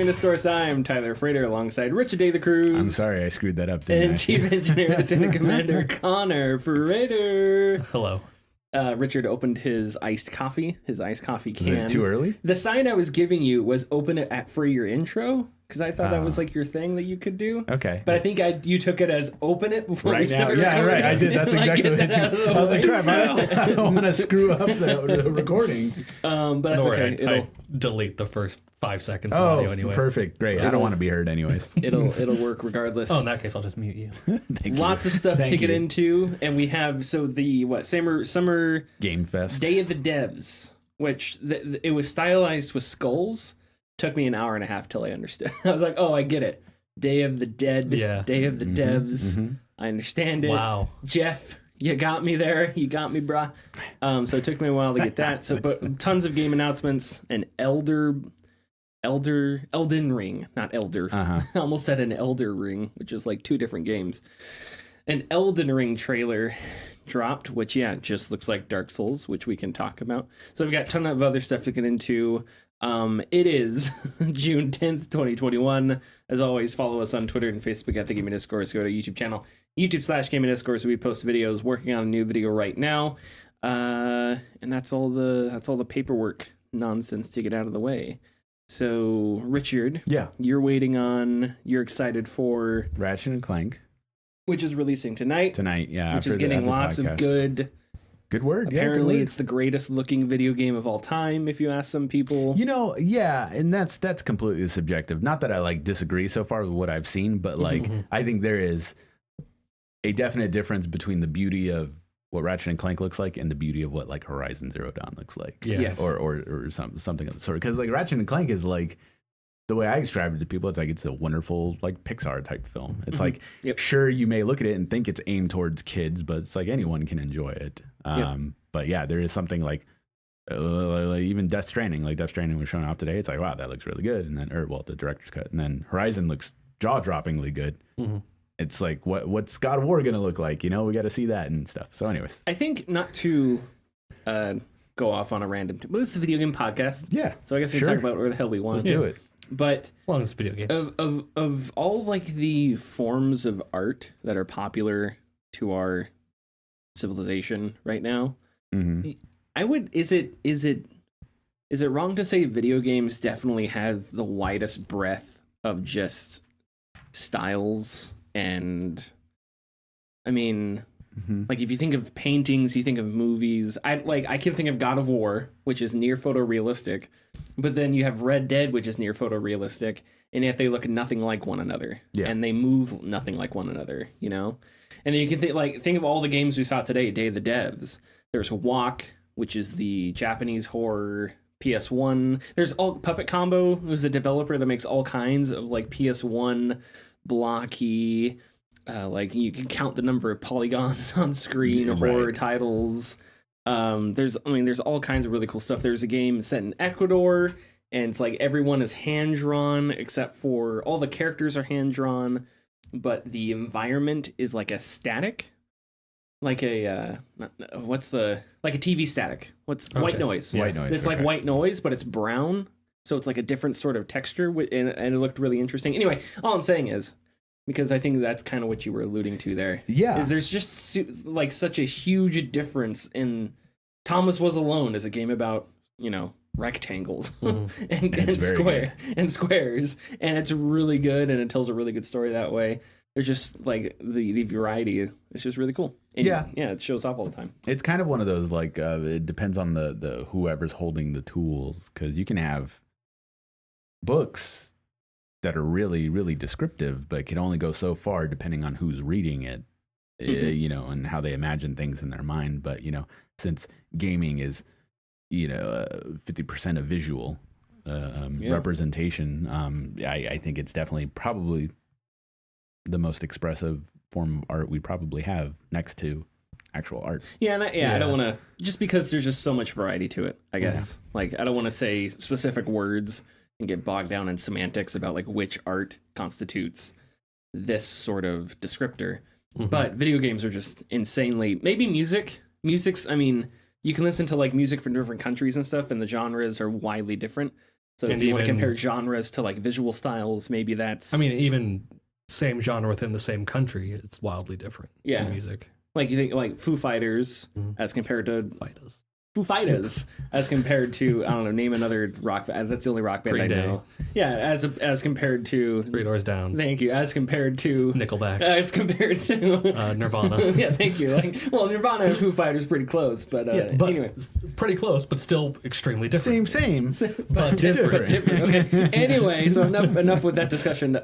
Gaming Discourse. I'm Tyler Frater alongside Richard Day the Cruz. I'm sorry I screwed that up, didn't I? And Chief Engineer Lieutenant Commander Connor Frater. Hello. Richard opened his iced coffee can. Is it too early? The sign I was giving you was open it for your intro, because I thought that was like your thing that you could do. Okay. But I think you took it as open it before we started. Yeah, right. I did. That's exactly what I was like, crap, I don't want to screw up the recording. But that's okay. I delete the first 5 seconds of audio anyway. Perfect. Great. I don't want to be heard anyways. It'll work regardless. Oh, in that case, I'll just mute you. Lots of stuff to get into, and we have the summer Game Fest Day of the Devs, which it was stylized with skulls. Took me an hour and a half till I understood. I was like, oh, I get it. Day of the Dead. Yeah. Day of the Devs. Mm-hmm. I understand it. Wow. Jeff, you got me there. You got me, brah. So it took me a while to get that. But tons of game announcements. An Elden Ring, not Elder. I almost said an Elder Ring, which is like two different games. An Elden Ring trailer dropped, which just looks like Dark Souls, which we can talk about. So we've got a ton of other stuff to get into. It is June 10th, 2021. As always, follow us on Twitter and Facebook at The Gaming Discourse. Go to YouTube channel, YouTube/Gaming Discourse. We post videos, working on a new video right now. And that's all the paperwork nonsense to get out of the way. So, Richard, you're excited for Ratchet and Clank, which is releasing tonight. Which is getting lots of good word. Apparently, it's the greatest looking video game of all time, if you ask some people. And that's completely subjective. Not that I disagree so far with what I've seen, but I think there is a definite difference between the beauty of what Ratchet and Clank looks like and the beauty of what Horizon Zero Dawn looks like. Yeah. Yes. Or something of the sort. Because Ratchet and Clank is the way I describe it to people, it's a wonderful Pixar type film. It's sure, you may look at it and think it's aimed towards kids, but it's anyone can enjoy it. But yeah, there is something even Death Stranding. Death Stranding was shown off today. It's wow, that looks really good. And then, the director's cut. And then Horizon looks jaw-droppingly good. Mm-hmm. It's what's God of War gonna look like? We got to see that and stuff. So, anyways, I think not to go off on a random, but this is a video game podcast. Yeah. So I guess we can talk about where the hell we want. Let's do it. But as long as it's video games. Of all the forms of art that are popular to our civilization right now, I would is it wrong to say video games definitely have the widest breadth of just styles? And I mean, if you think of paintings, you think of movies. I can think of God of War, which is near photorealistic, but then you have Red Dead, which is near photorealistic, and yet they look nothing like one another, and they move nothing like one another, And then you can think of all the games we saw today, Day of the Devs. There's Walk, which is the Japanese horror PS1. There's Puppet Combo, who's a developer that makes all kinds of PS1 blocky, you can count the number of polygons on screen, horror titles. There's all kinds of really cool stuff. There's a game set in Ecuador, and it's everyone is hand drawn except for all the characters are hand drawn, but the environment is a static, like a TV static. White noise? White noise. It's white noise, but it's brown. So it's a different sort of texture, and it looked really interesting. Anyway, all I'm saying is, because I think that's kind of what you were alluding to there. Yeah. Is there's just such a huge difference in Thomas Was Alone is a game about, rectangles and squares. And it's really good, and it tells a really good story that way. There's just the variety. It's just really cool. And yeah, it shows up all the time. It's kind of one of those it depends on the whoever's holding the tools, because you can have books that are really, really descriptive, but can only go so far depending on who's reading it, and how they imagine things in their mind. But, since gaming is, 50% of visual representation, I think it's definitely probably the most expressive form of art we probably have next to actual art. I don't want to, just because there's just so much variety to it, I guess. I don't want to say specific words and get bogged down in semantics about which art constitutes this sort of descriptor. But video games are just insanely, maybe music's, you can listen to music from different countries and stuff, and the genres are widely different. So if you want to compare genres to like visual styles, maybe that's... I mean, even same genre within the same country, it's wildly different in music. Like you think like Foo Fighters as compared to... Foo Fighters as compared to, I don't know, name another rock band. That's the only rock band I know. Yeah, as compared to... Three Doors Down. Thank you. As compared to... Nickelback. As compared to... Nirvana. Yeah, thank you. Nirvana and Foo Fighters pretty close, but anyway. Pretty close, but still extremely different. Same. But different. Okay. Anyway, so enough with that discussion.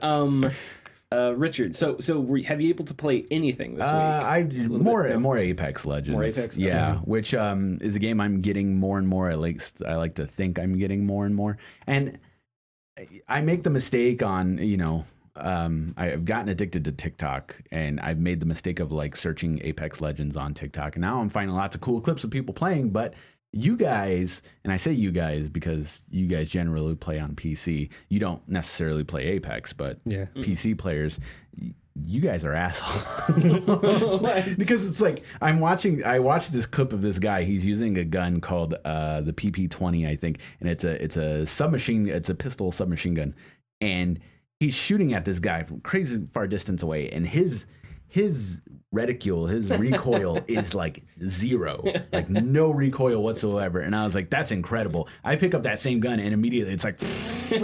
Richard, so were you able to play anything this week? More Apex Legends. More Apex, yeah, which is a game I'm getting more and more. I like to think I'm getting more and more, and I make the mistake on I've gotten addicted to TikTok, and I've made the mistake of like searching Apex Legends on TikTok, and now I'm finding lots of cool clips of people playing, but. You guys, and I say you guys because you guys generally play on PC. You don't necessarily play Apex, but PC players, you guys are assholes. Because it's like I watched this clip of this guy. He's using a gun called the PP-20, I think, and it's a submachine. It's a pistol submachine gun, and he's shooting at this guy from crazy far distance away, and his reticule, his recoil is like zero, like no recoil whatsoever. And I was like, that's incredible. I pick up that same gun and immediately it's like,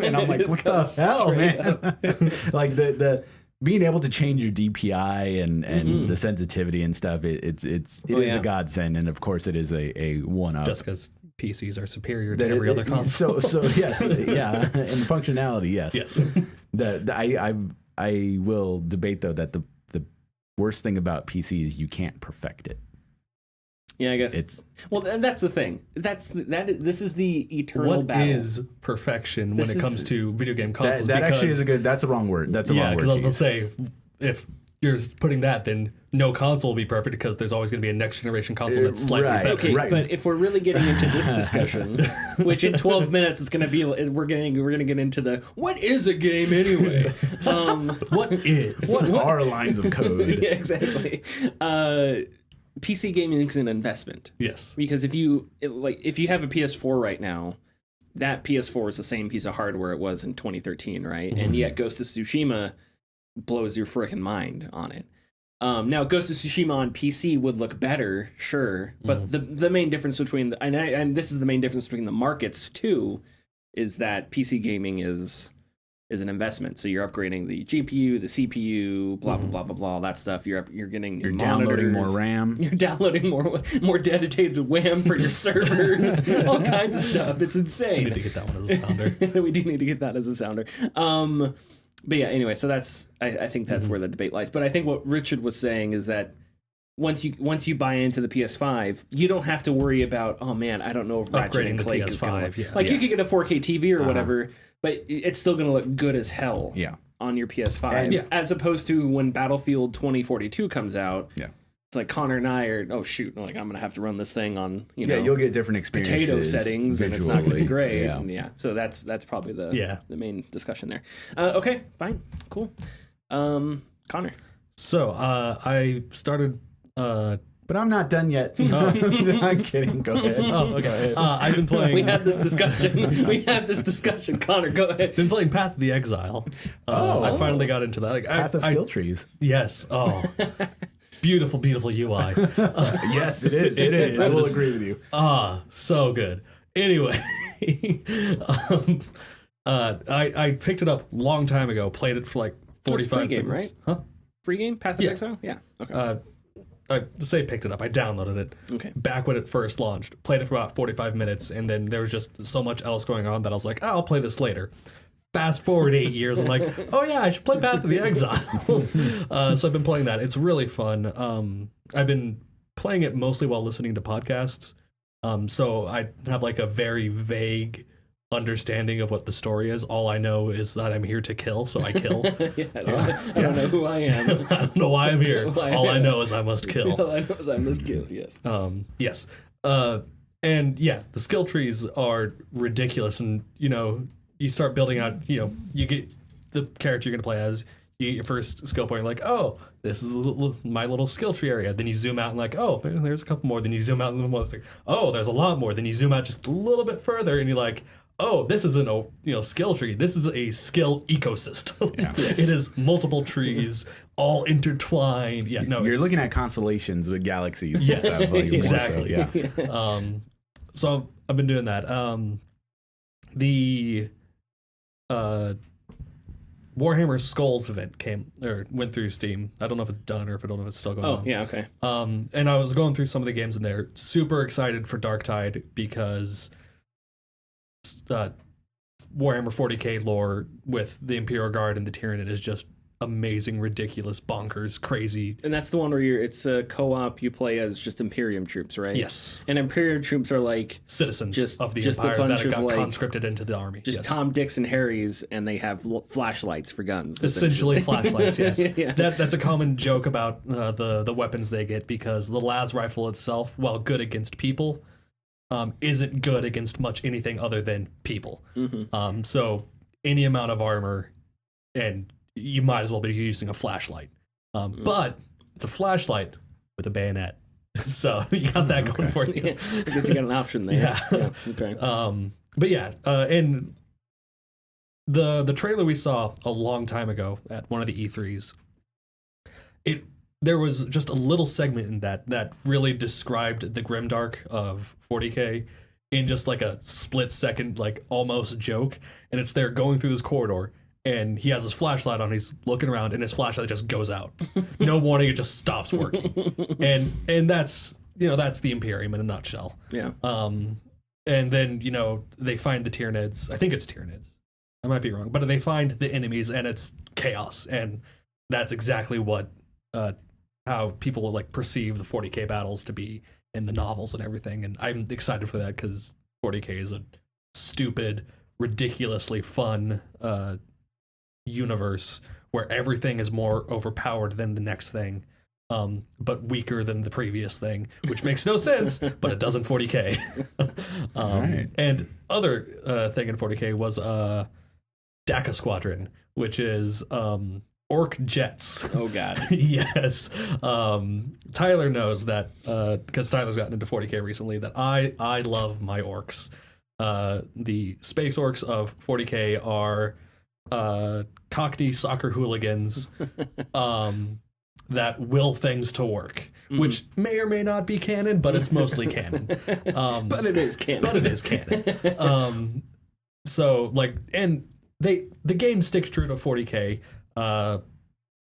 and I'm like, what the hell, man? Like the being able to change your DPI and the sensitivity and stuff, it is a godsend. And of course it is a one-up. Just because PCs are superior to every other console. So yes, yeah. And functionality, yes. I will debate though that the worst thing about PC is you can't perfect it. Yeah, I guess and that's the thing. This is the eternal battle. What is perfection when it comes to video game consoles? That actually is that's the wrong word. That's the wrong word. Yeah, because I'll say if you're putting that, then no console will be perfect because there's always going to be a next generation console that's slightly better. Okay, but if we're really getting into this discussion, which in 12 minutes is going to be, we're going to get into the what is a game anyway? What are lines of code? Yeah, exactly. PC gaming is an investment. Yes, because if you have a PS4 right now, that PS4 is the same piece of hardware it was in 2013, right? And yet Ghost of Tsushima blows your freaking mind on it. Now, Ghost of Tsushima on PC would look better, sure, but the main difference between and this is the main difference between the markets too, is that PC gaming is an investment. So you're upgrading the GPU, the CPU, blah blah blah blah blah, all that stuff. You're downloading more RAM. You're downloading more dedicated WAM for your servers, all kinds of stuff. It's insane. We need to get that one as a sounder. We do need to get that as a sounder. But yeah, anyway, so I think that's where the debate lies. But I think what Richard was saying is that once you buy into the PS5, you don't have to worry about, oh man, I don't know if Ratchet and Clank is going to look. You could get a 4K TV or whatever, but it's still going to look good as hell on your PS5. As opposed to when Battlefield 2042 comes out. Yeah. It's like Connor and I are, I'm going to have to run this thing on, you'll get different experiences. Potato settings, and it's not going to be great. Yeah. So that's probably the main discussion there. Okay, fine, cool. Connor. So I started... But I'm not done yet. I'm kidding. Go ahead. Oh, okay. I've been playing... We had this discussion. Connor, go ahead. Been playing Path of the Exile. I finally got into that. Path of Skill Trees. Yes. Oh... Beautiful, beautiful UI. Yes, it is. It is. I will agree with you. So good. Anyway, I picked it up a long time ago. Played it for like 45 free game, minutes. Right? Huh? Free game? Path of Exile? Yeah. Okay. I say picked it up. I downloaded it. Okay. Back when it first launched. Played it for about 45 minutes, and then there was just so much else going on that I was like, I'll play this later. Fast forward 8 years, I'm like, oh yeah, I should play Path of the Exile. So I've been playing that. It's really fun. I've been playing it mostly while listening to podcasts. So I have like a very vague understanding of what the story is. All I know is that I'm here to kill, so I kill. Yes, I don't know who I am. I don't know why I'm here. All I know is I must kill. All I know is I must kill, yes. Yes. And yeah, the skill trees are ridiculous, and you start building out, you get the character you're going to play as, you get your first skill point, like, oh, this is my little skill tree area. Then you zoom out and like, oh, there's a couple more. Then you zoom out a little more. It's like, oh, there's a lot more. Then you zoom out just a little bit further and you're like, oh, this isn't a skill tree. This is a skill ecosystem. Yeah. It is multiple trees all intertwined. Yeah, no, you're looking at constellations with galaxies. Yes, and stuff, like, exactly. more so, yeah. So I've been doing that. The Warhammer Skulls event went through Steam. I don't know if it's done or if I don't know if it's still going on. Oh, yeah, okay. And I was going through some of the games in there. Super excited for Darktide because Warhammer 40k lore with the Imperial Guard and the Tyranid is just amazing, ridiculous, bonkers, crazy. And that's the one where it's a co-op. You play as just Imperium troops, right? Yes. And Imperium troops are like citizens of the just Empire a bunch that got of like conscripted into the army. Just yes. Tom, Dicks, and Harrys, and they have flashlights for guns. Essentially flashlights, yes. Yeah. That's a common joke about the weapons they get, because the las rifle itself, while good against people, isn't good against much anything other than people. Mm-hmm. So any amount of armor, and you might as well be using a flashlight. But it's a flashlight with a bayonet. So you got that going for you. Yeah, I guess you got an option there. Yeah. Okay. But yeah, and the trailer we saw a long time ago at one of the E3s, there was just a little segment in that really described the grimdark of 40k in just like a split second, like almost joke. And it's there going through this corridor, and he has his flashlight on. He's looking around, and his flashlight just goes out. No warning, it just stops working. And that's the Imperium in a nutshell. Yeah. And then they find the Tyranids. I think it's Tyranids. I might be wrong, but they find the enemies, and it's chaos. And that's exactly what how people like perceive the 40k battles to be in the novels and everything. And I'm excited for that because 40k is a stupid, ridiculously fun universe where everything is more overpowered than the next thing, but weaker than the previous thing, which makes no sense, but it does in 40k. Right. And other thing in 40k was DACA Squadron, which is orc jets. Oh god. Yes. Tyler knows that because Tyler's gotten into 40k recently, that I love my orcs. The space orcs of 40k are Cockney soccer hooligans that will things to work, which may or may not be canon, but it's mostly canon. But it is canon. So like, and the game sticks true to 40k.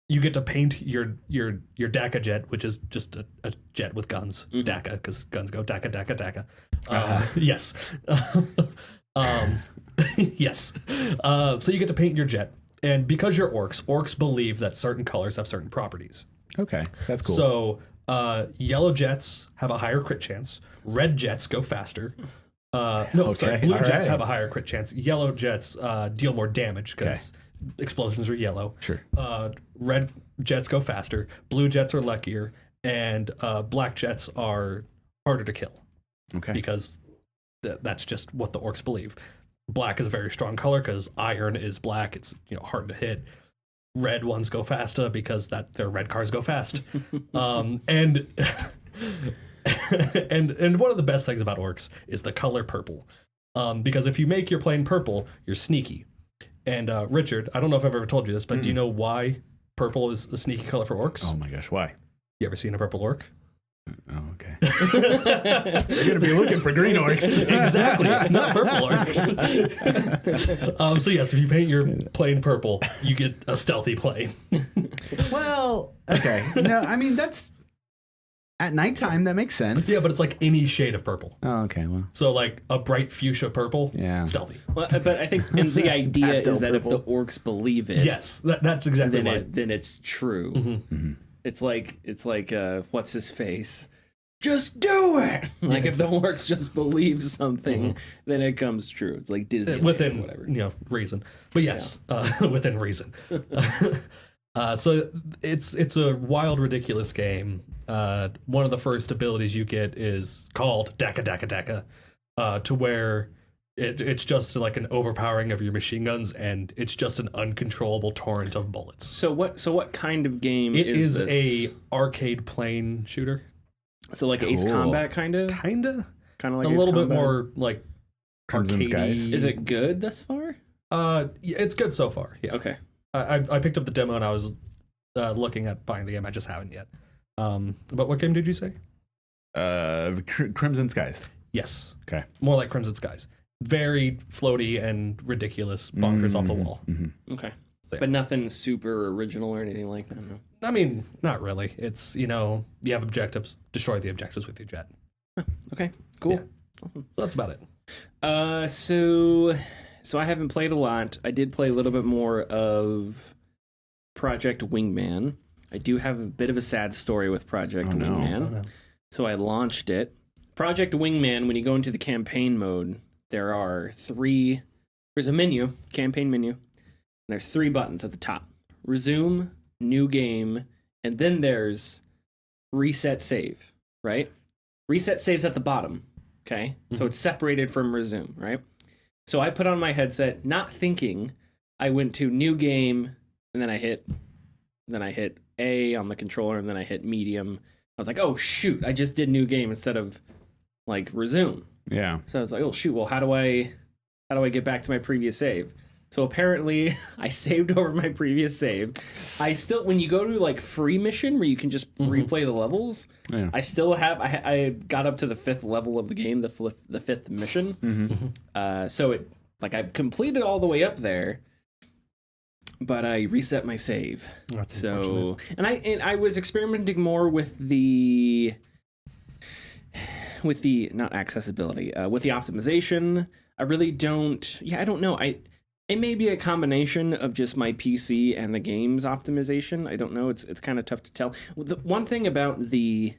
You get to paint your DACA jet, which is just a jet with guns. DACA, because guns go DACA, DACA, DACA. Yes. Yes. So you get to paint your jet. And because you're orcs believe that certain colors have certain properties. Okay, that's cool. So yellow jets have a higher crit chance. Red jets go faster. Blue jets have a higher crit chance. Yellow jets deal more damage because explosions are yellow. Sure. Red jets go faster. Blue jets are luckier. And black jets are harder to kill. Okay. Because that's just what the orcs believe. Black is a very strong color because iron is black. It's hard to hit. Red ones go faster because their red cars go fast. And and one of the best things about orcs is the color purple. Because if you make your plane purple, you're sneaky. And Richard, I don't know if I've ever told you this, but do you know why purple is the sneaky color for orcs? Oh my gosh, why? You ever seen a purple orc? Oh, okay. You're gonna be looking for green orcs. Exactly, not purple orcs. So yes, if you paint your plane purple, you get a stealthy plane. Well, okay. No, I mean that's at nighttime. That makes sense. Yeah, but it's like any shade of purple. Oh, okay. Well, so like a bright fuchsia purple, stealthy. Well, but I think the idea is that if the orcs believe it, yes, that's exactly right. Then it's true. Mm-hmm. It's like what's his face? Just do it. Like if the orcs just believe something, then it comes true. It's like Disney within whatever. Reason. But yes, within reason. So it's a wild, ridiculous game. One of the first abilities you get is called DACA DACA DACA, to where it's just like an overpowering of your machine guns, and it's just an uncontrollable torrent of bullets. So what kind of game is this? It is a arcade plane shooter. So like Ace Combat kind of like a little bit more like Crimson Skies. Is it good thus far? Yeah, it's good so far. Yeah. Okay. I picked up the demo and I was looking at buying the game. I just haven't yet. But what game did you say? Crimson Skies. Yes. Okay. More like Crimson Skies. Very floaty and ridiculous, bonkers off the wall. Mm-hmm. Okay. So, yeah. But nothing super original or anything like that, no? I mean, not really. It's, you have objectives. Destroy the objectives with your jet. Okay, cool. Yeah. Awesome. So that's about it. So I haven't played a lot. I did play a little bit more of Project Wingman. I do have a bit of a sad story with Project Wingman. Oh, no. So I launched it. Project Wingman, when you go into the campaign mode, there's a menu, campaign menu, and there's 3 buttons at the top. Resume, new game, and then there's reset save, right? Reset save's at the bottom, okay? Mm-hmm. So it's separated from resume, right? So I put on my headset, not thinking. I went to new game, and then I hit A on the controller, and then I hit medium. I was like, oh shoot, I just did new game instead of like resume. Yeah. So I was like, oh shoot, well how do I get back to my previous save? So apparently I saved over my previous save. I still, when you go to like free mission where you can just replay the levels, I still have, I got up to the 5th level of the game, the 5th mission. So it, like I've completed all the way up there, but I reset my save. That's so, and I was experimenting more with the not accessibility, with the optimization. I really don't, I don't know. It may be a combination of just my PC and the game's optimization. I don't know. It's kind of tough to tell. The one thing about the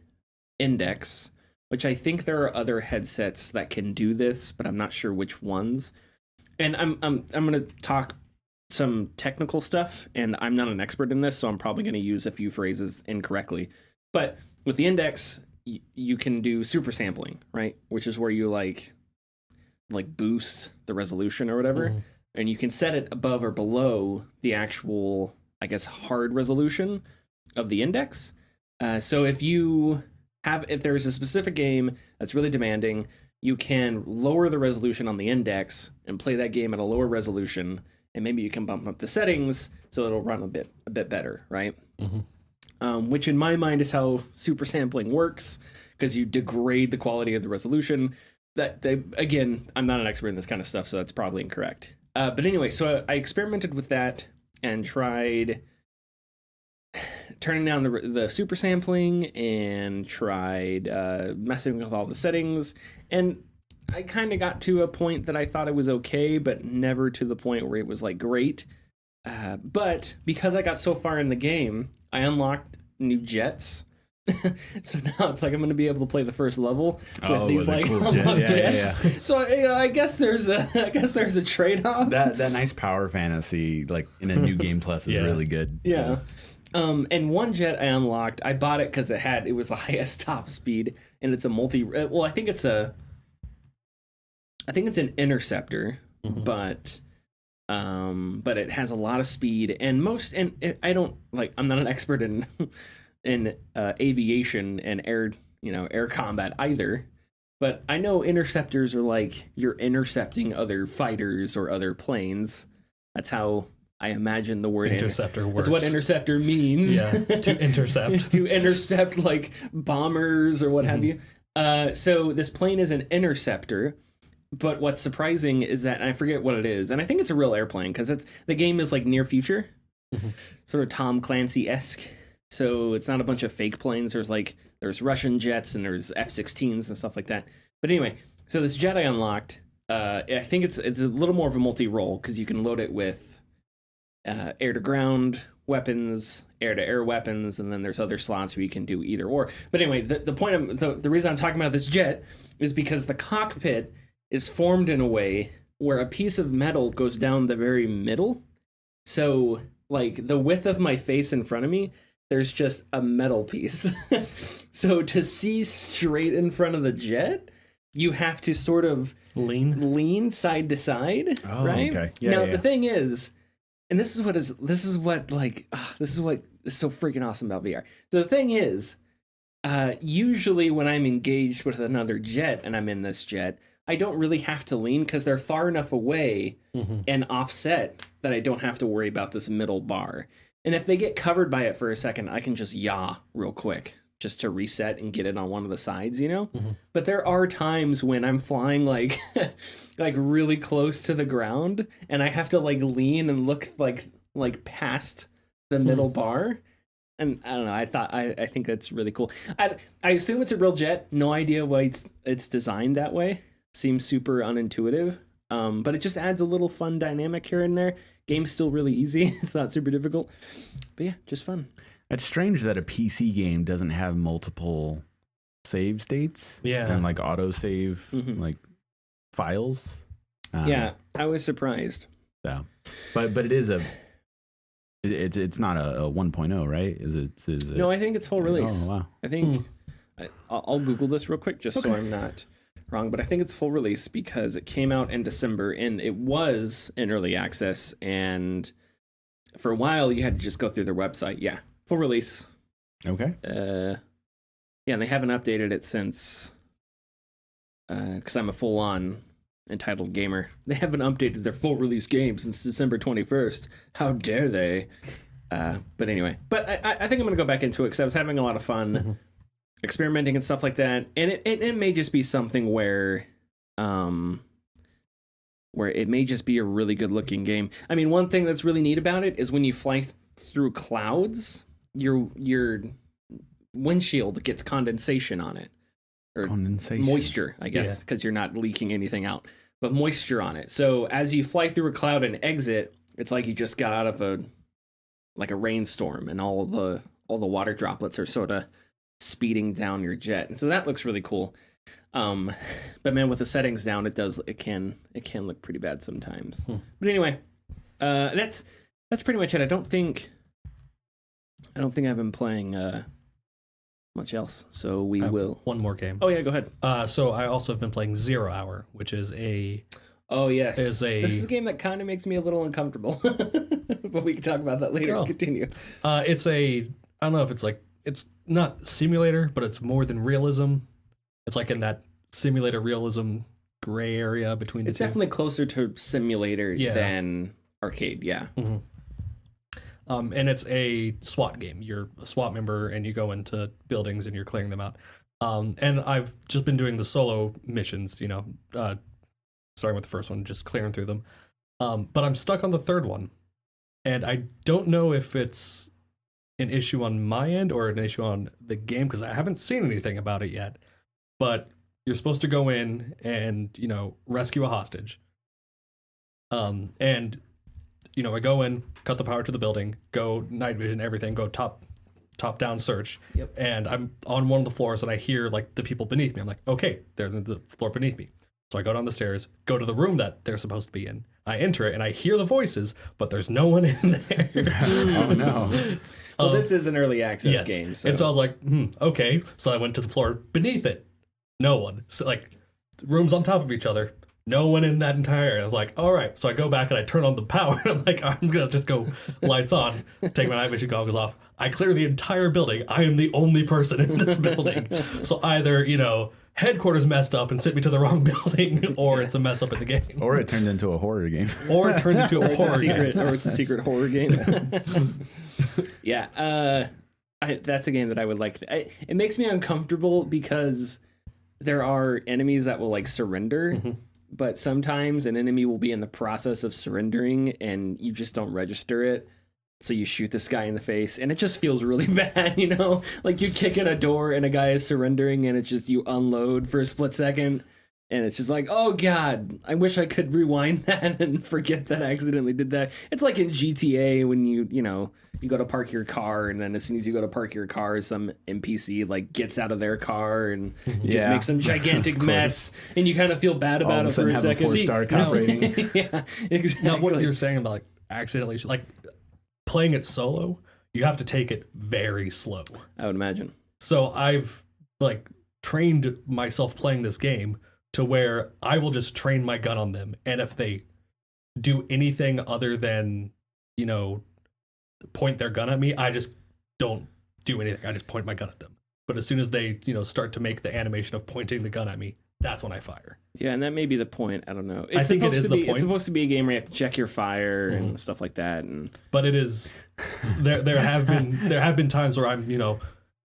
Index, which I think there are other headsets that can do this, but I'm not sure which ones. And I'm going to talk some technical stuff, and I'm not an expert in this, so I'm probably going to use a few phrases incorrectly. But with the Index, you can do super sampling, right? Which is where you like boost the resolution or whatever. And you can set it above or below the actual, I guess, hard resolution of the Index. So if there's a specific game that's really demanding, you can lower the resolution on the Index and play that game at a lower resolution, and maybe you can bump up the settings so it'll run a bit better, right? Which in my mind is how super sampling works, because you degrade the quality of the resolution. Again, I'm not an expert in this kind of stuff, so that's probably incorrect. But anyway, so I experimented with that and tried turning down the super sampling and tried messing with all the settings. And I kind of got to a point that I thought it was okay, but never to the point where it was like great. But because I got so far in the game, I unlocked new jets. So now it's like I'm going to be able to play the first level with these like cool unlocked jets. Yeah. So I guess there's a trade-off. That nice power fantasy like in a new game plus is really good. Yeah. So. And one jet I unlocked. I bought it because it was the highest top speed, and it's a I think it's an interceptor, but it has a lot of speed and I'm not an expert in aviation and air combat either, but I know interceptors are like you're intercepting other fighters or other planes. That's how I imagine the word interceptor works. That's what interceptor means. Yeah, to intercept. To intercept like bombers or what have you. So this plane is an interceptor. But what's surprising is that, and I forget what it is, and I think it's a real airplane because the game is like near future, sort of Tom Clancy-esque. So it's not a bunch of fake planes. There's Russian jets and there's F-16s and stuff like that. But anyway, so this jet I unlocked, I think it's a little more of a multi-role because you can load it with air-to-ground weapons, air-to-air weapons, and then there's other slots where you can do either or. But anyway, the reason I'm talking about this jet is because the cockpit is formed in a way where a piece of metal goes down the very middle. So, like, the width of my face in front of me, there's just a metal piece. So to see straight in front of the jet, you have to sort of lean side to side, right? Okay. The thing is, and this is what is so freaking awesome about VR. So the thing is, usually when I'm engaged with another jet and I'm in this jet, I don't really have to lean because they're far enough away and offset that I don't have to worry about this middle bar. And if they get covered by it for a second, I can just yaw real quick just to reset and get it on one of the sides, you know? But there are times when I'm flying like like really close to the ground and I have to like lean and look like past the middle bar. And I don't know, I think that's really cool. I assume it's a real jet. No idea why it's designed that way. Seems super unintuitive. But it just adds a little fun dynamic here and there. Game's still really easy. It's not super difficult. But yeah, just fun. It's strange that a PC game doesn't have multiple save states. Yeah. And like auto save like files. Yeah, I was surprised. So, but it is it's not a 1.0, right? Is it? No, I think it's full release. Oh, wow. I think I'll Google this real quick just so I'm not wrong, but I think it's full release because it came out in December and it was in early access, and for a while you had to just go through their website. Yeah, full release. Okay. Yeah, and they haven't updated it since because I'm a full-on entitled gamer. They haven't updated their full release game since December 21st. How dare they? But anyway, but I think I'm gonna go back into it because I was having a lot of fun experimenting and stuff like that, and it may just be something where it may just be a really good looking game. I mean, one thing that's really neat about it is when you fly through clouds, your windshield gets condensation on it. Or moisture, I guess, because you're not leaking anything out, but moisture on it. So as you fly through a cloud and exit, it's like you just got out of a rainstorm, and all the water droplets are sort of speeding down your jet, and so that looks really cool. But man, with the settings down, it can look pretty bad sometimes. But anyway, that's pretty much it. I don't think I've been playing much else, so we will. One more game. Oh yeah, go ahead. So I also have been playing 0 Hour, which is Oh yes, this is a game that kind of makes me a little uncomfortable, but we can talk about that later. Continue. It's I don't know if it's not simulator, but it's more than realism. It's like in that simulator realism gray area between the two. It's definitely closer to simulator than arcade. Yeah. And it's a SWAT game. You're a SWAT member and you go into buildings and you're clearing them out. And I've just been doing the solo missions, starting with the first one, just clearing through them. But I'm stuck on the third one. And I don't know if it's an issue on my end or an issue on the game, because I haven't seen anything about it yet. But you're supposed to go in and, rescue a hostage. And I go in, cut the power to the building, go night vision, everything, go top down search. Yep. And I'm on one of the floors and I hear like the people beneath me. I'm like, okay, they're the floor beneath me. So I go down the stairs, go to the room that they're supposed to be in. I enter it and I hear the voices, but there's no one in there. Oh no. Well, this is an early access game. So. And so I was like, okay. So I went to the floor beneath it. No one. So like rooms on top of each other. No one in that entire area. I was like, all right. So I go back and I turn on the power. And I'm like, I'm going to just go lights on, take my night vision goggles off. I clear the entire building. I am the only person in this building. So either, headquarters messed up and sent me to the wrong building, or it's a mess up in the game. Or it turned into a horror game. Or it turned into a horror game. Or it's a secret horror game. Yeah. That's a game that I would like. It makes me uncomfortable because there are enemies that will like surrender. But sometimes an enemy will be in the process of surrendering and you just don't register it. So you shoot this guy in the face and it just feels really bad, Like you kick in a door and a guy is surrendering and it's just you unload for a split second. And it's just like, oh God, I wish I could rewind that and forget that I accidentally did that. It's like in GTA when you go to park your car, and then as soon as you go to park your car, some NPC like gets out of their car and just makes some gigantic mess, and you kind of feel bad about it for a second. 4-star cop rating. Yeah, exactly. Now, what you're saying about like accidentally, like playing it solo, you have to take it very slow. I would imagine. So I've like trained myself playing this game to where I will just train my gun on them, and if they do anything other than point their gun at me, I just don't do anything. I just point my gun at them. But as soon as they, start to make the animation of pointing the gun at me, that's when I fire. Yeah, and that may be the point. I don't know. I think it is the point. It's supposed to be a game where you have to check your fire and stuff like that. But it is. There have been times where I'm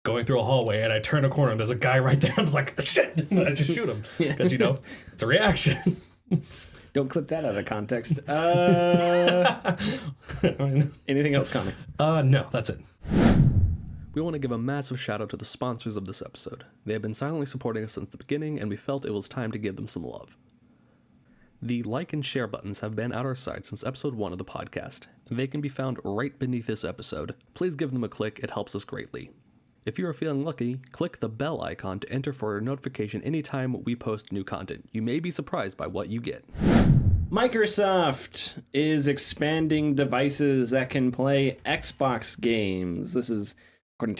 going through a hallway and I turn a corner and there's a guy right there. I'm just like, shit, and I just shoot him because it's a reaction. Don't clip that out of context. Anything else, Connor? No, that's it. We want to give a massive shout out to the sponsors of this episode. They have been silently supporting us since the beginning, and we felt it was time to give them some love. The like and share buttons have been at our side since episode 1 of the podcast, and they can be found right beneath this episode. Please give them a click, it helps us greatly. If you are feeling lucky, click the bell icon to enter for a notification anytime we post new content. You may be surprised by what you get. Microsoft is expanding devices that can play Xbox games. This is according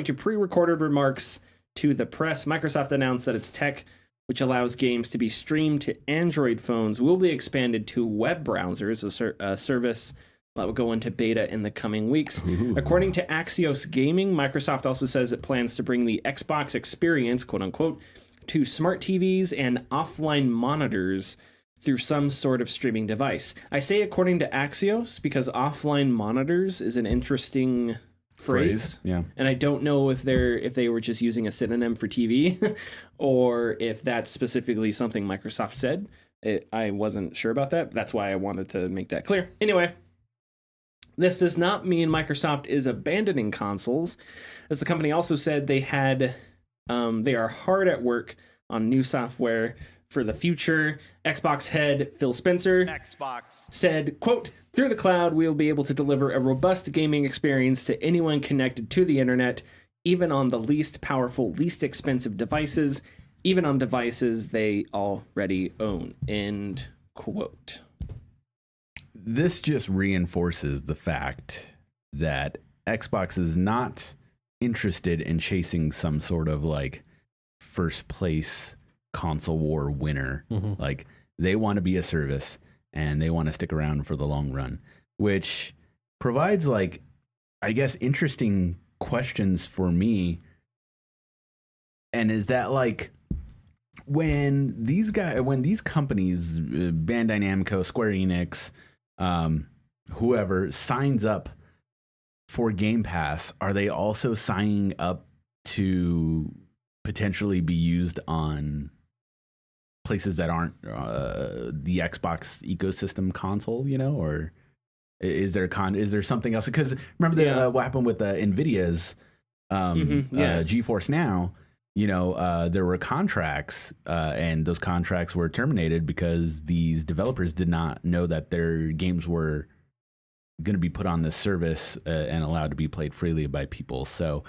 to pre-recorded remarks to the press. Microsoft announced that its tech, which allows games to be streamed to Android phones, will be expanded to web browsers, a service that will go into beta in the coming weeks. Ooh. According to Axios Gaming, Microsoft also says it plans to bring the Xbox experience, quote unquote, to smart TVs and offline monitors through some sort of streaming device. I say according to Axios because offline monitors is an interesting phrase. Yeah. And I don't know if they were just using a synonym for TV or if that's specifically something Microsoft said. I wasn't sure about that. That's why I wanted to make that clear. Anyway, this does not mean Microsoft is abandoning consoles, as the company also said they are hard at work on new software for the future. Xbox head Phil Spencer said, quote, "Through the cloud, we'll be able to deliver a robust gaming experience to anyone connected to the internet, even on the least powerful, least expensive devices, even on devices they already own," end quote. This just reinforces the fact that Xbox is not interested in chasing some sort of like first place console war winner. Mm-hmm. Like they want to be a service and they want to stick around for the long run, which provides like, I guess, interesting questions for me. And is that like when these companies, Bandai Namco, Square Enix, whoever signs up for Game Pass, are they also signing up to potentially be used on places that aren't the Xbox ecosystem console, or is there something else? Because remember what happened with Nvidia's GeForce Now, there were contracts and those contracts were terminated because these developers did not know that their games were going to be put on this service and allowed to be played freely by people. So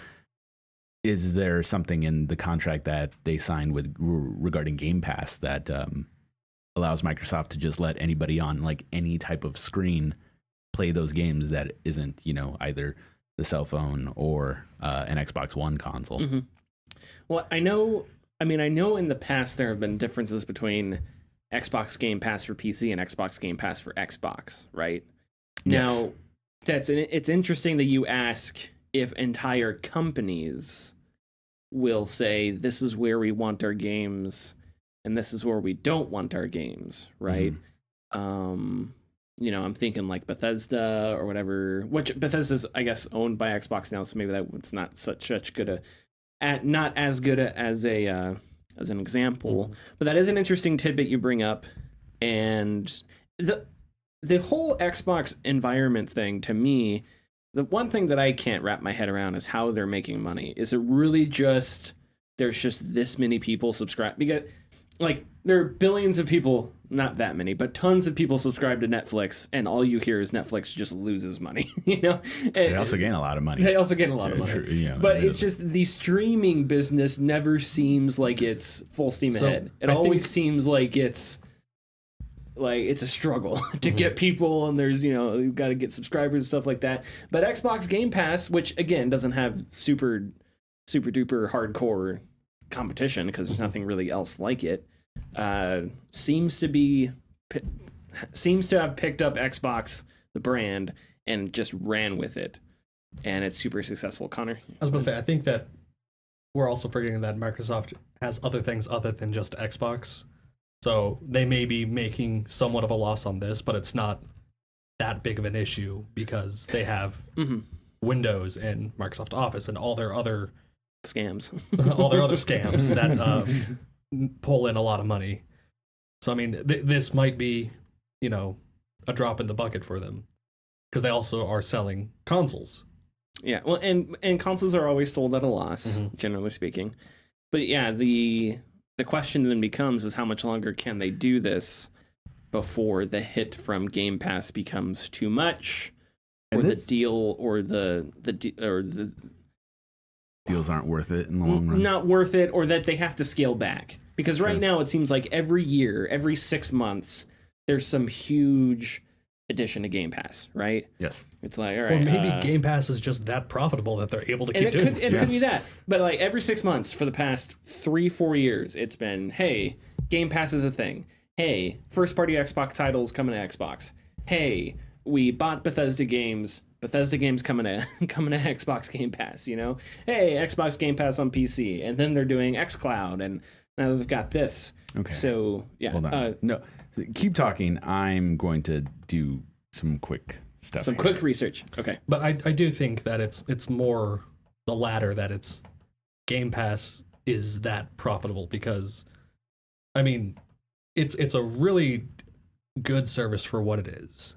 is there something in the contract that they signed with regarding Game Pass that allows Microsoft to just let anybody on like any type of screen play those games that isn't, either the cell phone or an Xbox One console? Mm-hmm. Well, I know in the past there have been differences between Xbox Game Pass for PC and Xbox Game Pass for Xbox, right? Yes. Now, it's interesting that you ask if entire companies will say this is where we want our games and this is where we don't want our games, right? Mm-hmm. I'm thinking like Bethesda or whatever, which Bethesda's, I guess, owned by Xbox now, so maybe that's not such good not as good as an example. Mm-hmm. But that is an interesting tidbit you bring up, and the whole Xbox environment thing, to me, the one thing that I can't wrap my head around is how they're making money. Is it really just there's just this many people subscribe? Because like there are billions of people, not that many, but tons of people subscribe to Netflix, and all you hear is Netflix just loses money. And they also gain a lot of money. But it's just the streaming business never seems like it's full steam ahead. It always seems like it's a struggle to get people, and there's you've got to get subscribers and stuff like that. But Xbox Game Pass, which again doesn't have super duper hardcore competition because there's nothing really else like it, seems to have picked up Xbox, the brand, and just ran with it, and it's super successful. Connor, I was about to say, I think that we're also forgetting that Microsoft has other things other than just Xbox. So they may be making somewhat of a loss on this, but it's not that big of an issue because they have Windows and Microsoft Office and all their other scams, that pull in a lot of money. So I mean, this might be, a drop in the bucket for them because they also are selling consoles. Yeah, well, and consoles are always sold at a loss, generally speaking. But yeah, the question then becomes is how much longer can they do this before the hit from Game Pass becomes too much, or the deal, or the deals aren't worth it in the long run. Not worth it, or that they have to scale back. Because right now it seems like every year, every 6 months, there's some huge addition to Game Pass, right? Yes. It's like, all right. Or maybe Game Pass is just that profitable that they're able to keep doing it. It could be that. But like every 6 months for the past 3-4 years, it's been, hey, Game Pass is a thing. Hey, first-party Xbox titles coming to Xbox. Hey, we bought Bethesda games. Bethesda games coming to Xbox Game Pass, Hey, Xbox Game Pass on PC. And then they're doing xCloud, and now they've got this. Okay. So, yeah. Hold on. No, keep talking. I'm going to do some quick stuff. Some quick research. Okay. But I do think that it's more the latter, that it's Game Pass is that profitable because, I mean, it's a really good service for what it is.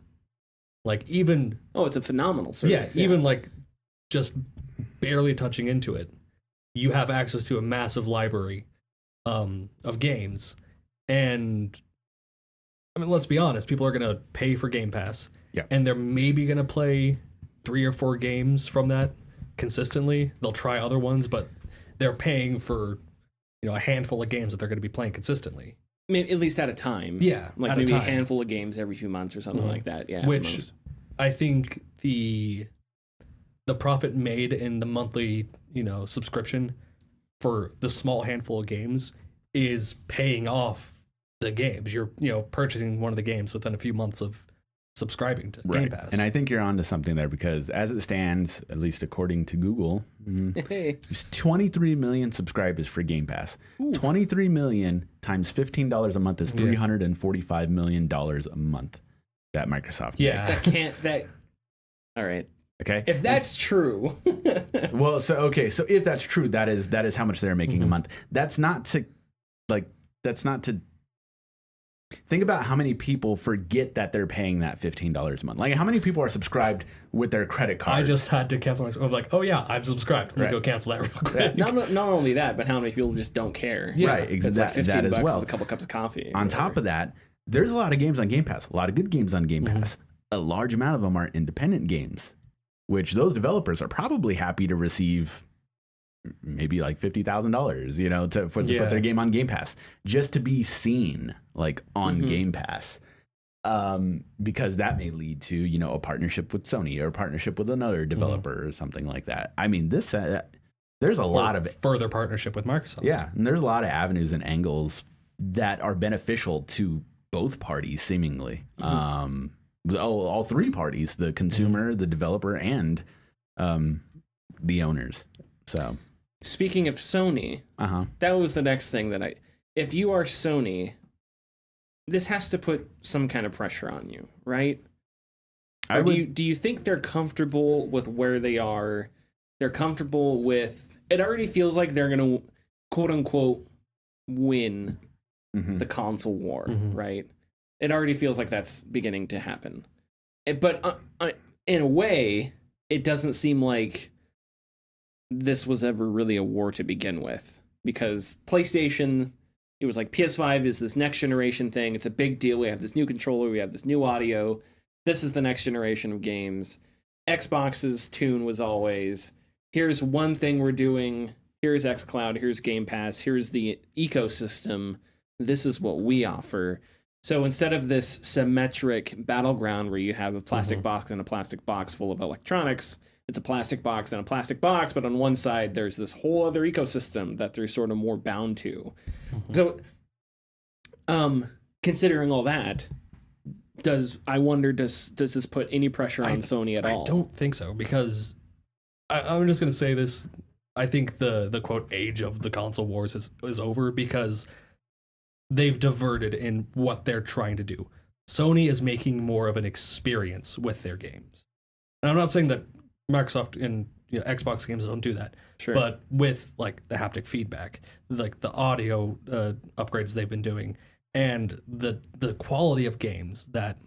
Like even... Oh, it's a phenomenal service. Yes, yeah. Even like just barely touching into it, you have access to a massive library of games. And I mean, let's be honest, people are going to pay for Game Pass. Yeah. And they're maybe going to play 3 or 4 games from that consistently. They'll try other ones, but they're paying for, a handful of games that they're going to be playing consistently. Maybe at least at a time. Yeah. Like maybe a handful of games every few months or something like that. Yeah. Which I think the profit made in the monthly, subscription for the small handful of games is paying off the games. You're, purchasing one of the games within a few months of subscribing to Game Pass. And I think you're onto something there because as it stands, at least according to Google, there's 23 million subscribers for Game Pass. Ooh. 23 million times $15 a month is $345 million a month that Microsoft makes. All right. Okay. If that's true. Well, so if that's true, that is how much they're making a month. That's not to think about how many people forget that they're paying that $15 a month. Like how many people are subscribed with their credit cards? I just had to cancel my. I'm like, oh yeah, I'm subscribed. Let me go cancel that real quick. Not only that, but how many people just don't care? Yeah. Right. Exactly. Like $15 that as well. Is a couple cups of coffee. On top of that, there's a lot of games on Game Pass. A lot of good games on Game Pass. A large amount of them are independent games, which those developers are probably happy to receive maybe like $50,000, to put their game on Game Pass just to be seen like on Game Pass, because that may lead to a partnership with Sony or a partnership with another developer or something like that. I mean, there's a lot of further partnership with Microsoft. Yeah, and there's a lot of avenues and angles that are beneficial to both parties, seemingly. All 3 parties: the consumer, the developer, and the owners. So. Speaking of Sony, that was the next thing that if you are Sony, this has to put some kind of pressure on you, right? Do you think they're comfortable with where they are? They're comfortable with it. Already feels like they're going to quote unquote win the console war, right? It already feels like that's beginning to happen. But in a way, it doesn't seem like this was ever really a war to begin with, because PlayStation, it was like PS5 is this next generation thing. It's a big deal. We have this new controller. We have this new audio. This is the next generation of games. Xbox's tune was always, here's one thing we're doing. Here's xCloud. Here's Game Pass. Here's the ecosystem. This is what we offer. So instead of this symmetric battleground where you have a plastic box and a plastic box full of electronics, it's a plastic box and a plastic box, but on one side there's this whole other ecosystem that they're sort of more bound to. So considering all that, does this put any pressure on Sony at all? I don't think so, because I'm just going to say this I think the quote age of the console wars is over because they've diverted in what they're trying to do. Sony is making more of an experience with their games. And I'm not saying that Microsoft and Xbox games don't do that. Sure. But with like the haptic feedback, like the audio upgrades they've been doing, and the quality of games that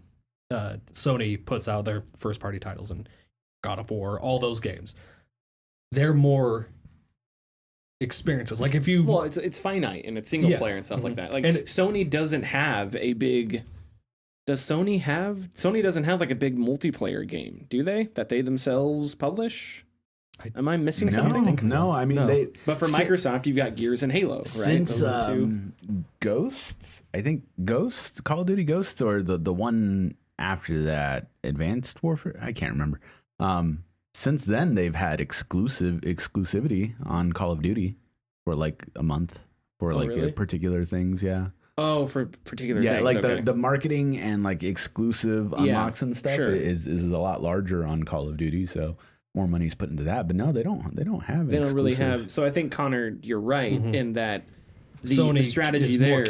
Sony puts out, their first party titles and God of War, all those games, they're more experiences. Like if you it's finite and it's single player and stuff like that. Like and Sony doesn't have a big. Does Sony have? Sony doesn't have like a big multiplayer game, do they? That they themselves publish? Am I missing something? No, I mean they. But for Microsoft, you've got Gears and Halo, right? Since Ghosts, I think Ghosts, Call of Duty Ghosts, or the one after that, Advanced Warfare. I can't remember. Since then, they've had exclusivity on Call of Duty for like a month for particular things. Yeah. Oh, for particular things. Yeah, like the marketing and like exclusive unlocks and stuff is a lot larger on Call of Duty, so more money's put into that. But no, they don't have They don't really have. So I think, Connor, you're right in that Sony the strategy is there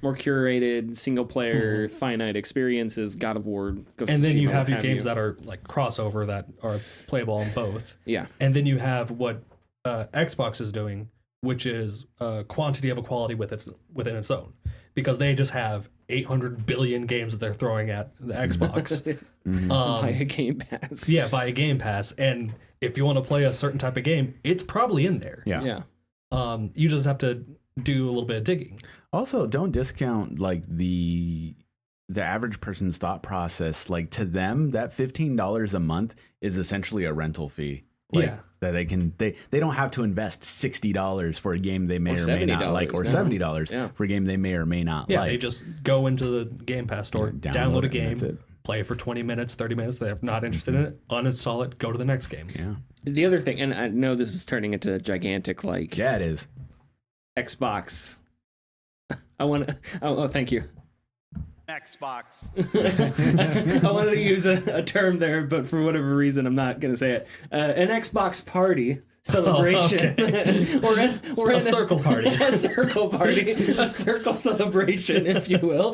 more curated, single player, finite experiences, God of War, Ghost and then you have your games that are like crossover that are playable on both. Yeah. And then you have what Xbox is doing, which is quantity of equality within its own, because they just have 800 billion games that they're throwing at the Xbox. Via Game Pass. Yeah, via Game Pass. And if you want to play a certain type of game, it's probably in there. Yeah. You just have to do a little bit of digging. Also, don't discount like the average person's thought process. Like to them, that $15 a month is essentially a rental fee. Like, that they don't have to invest $60 for a game they may or may not like, or $70 for a game they may or may not like. Yeah, they just go into the Game Pass store, download a game, play it for 20 minutes, 30 minutes. They're not interested in it, uninstall it, go to the next game. Yeah. The other thing, and I know this is turning into a gigantic like it is. Xbox. Thank you. Xbox. I wanted to use a term there, but for whatever reason, I'm not going to say it. An Xbox party celebration. We're in a circle party. A circle celebration, if you will.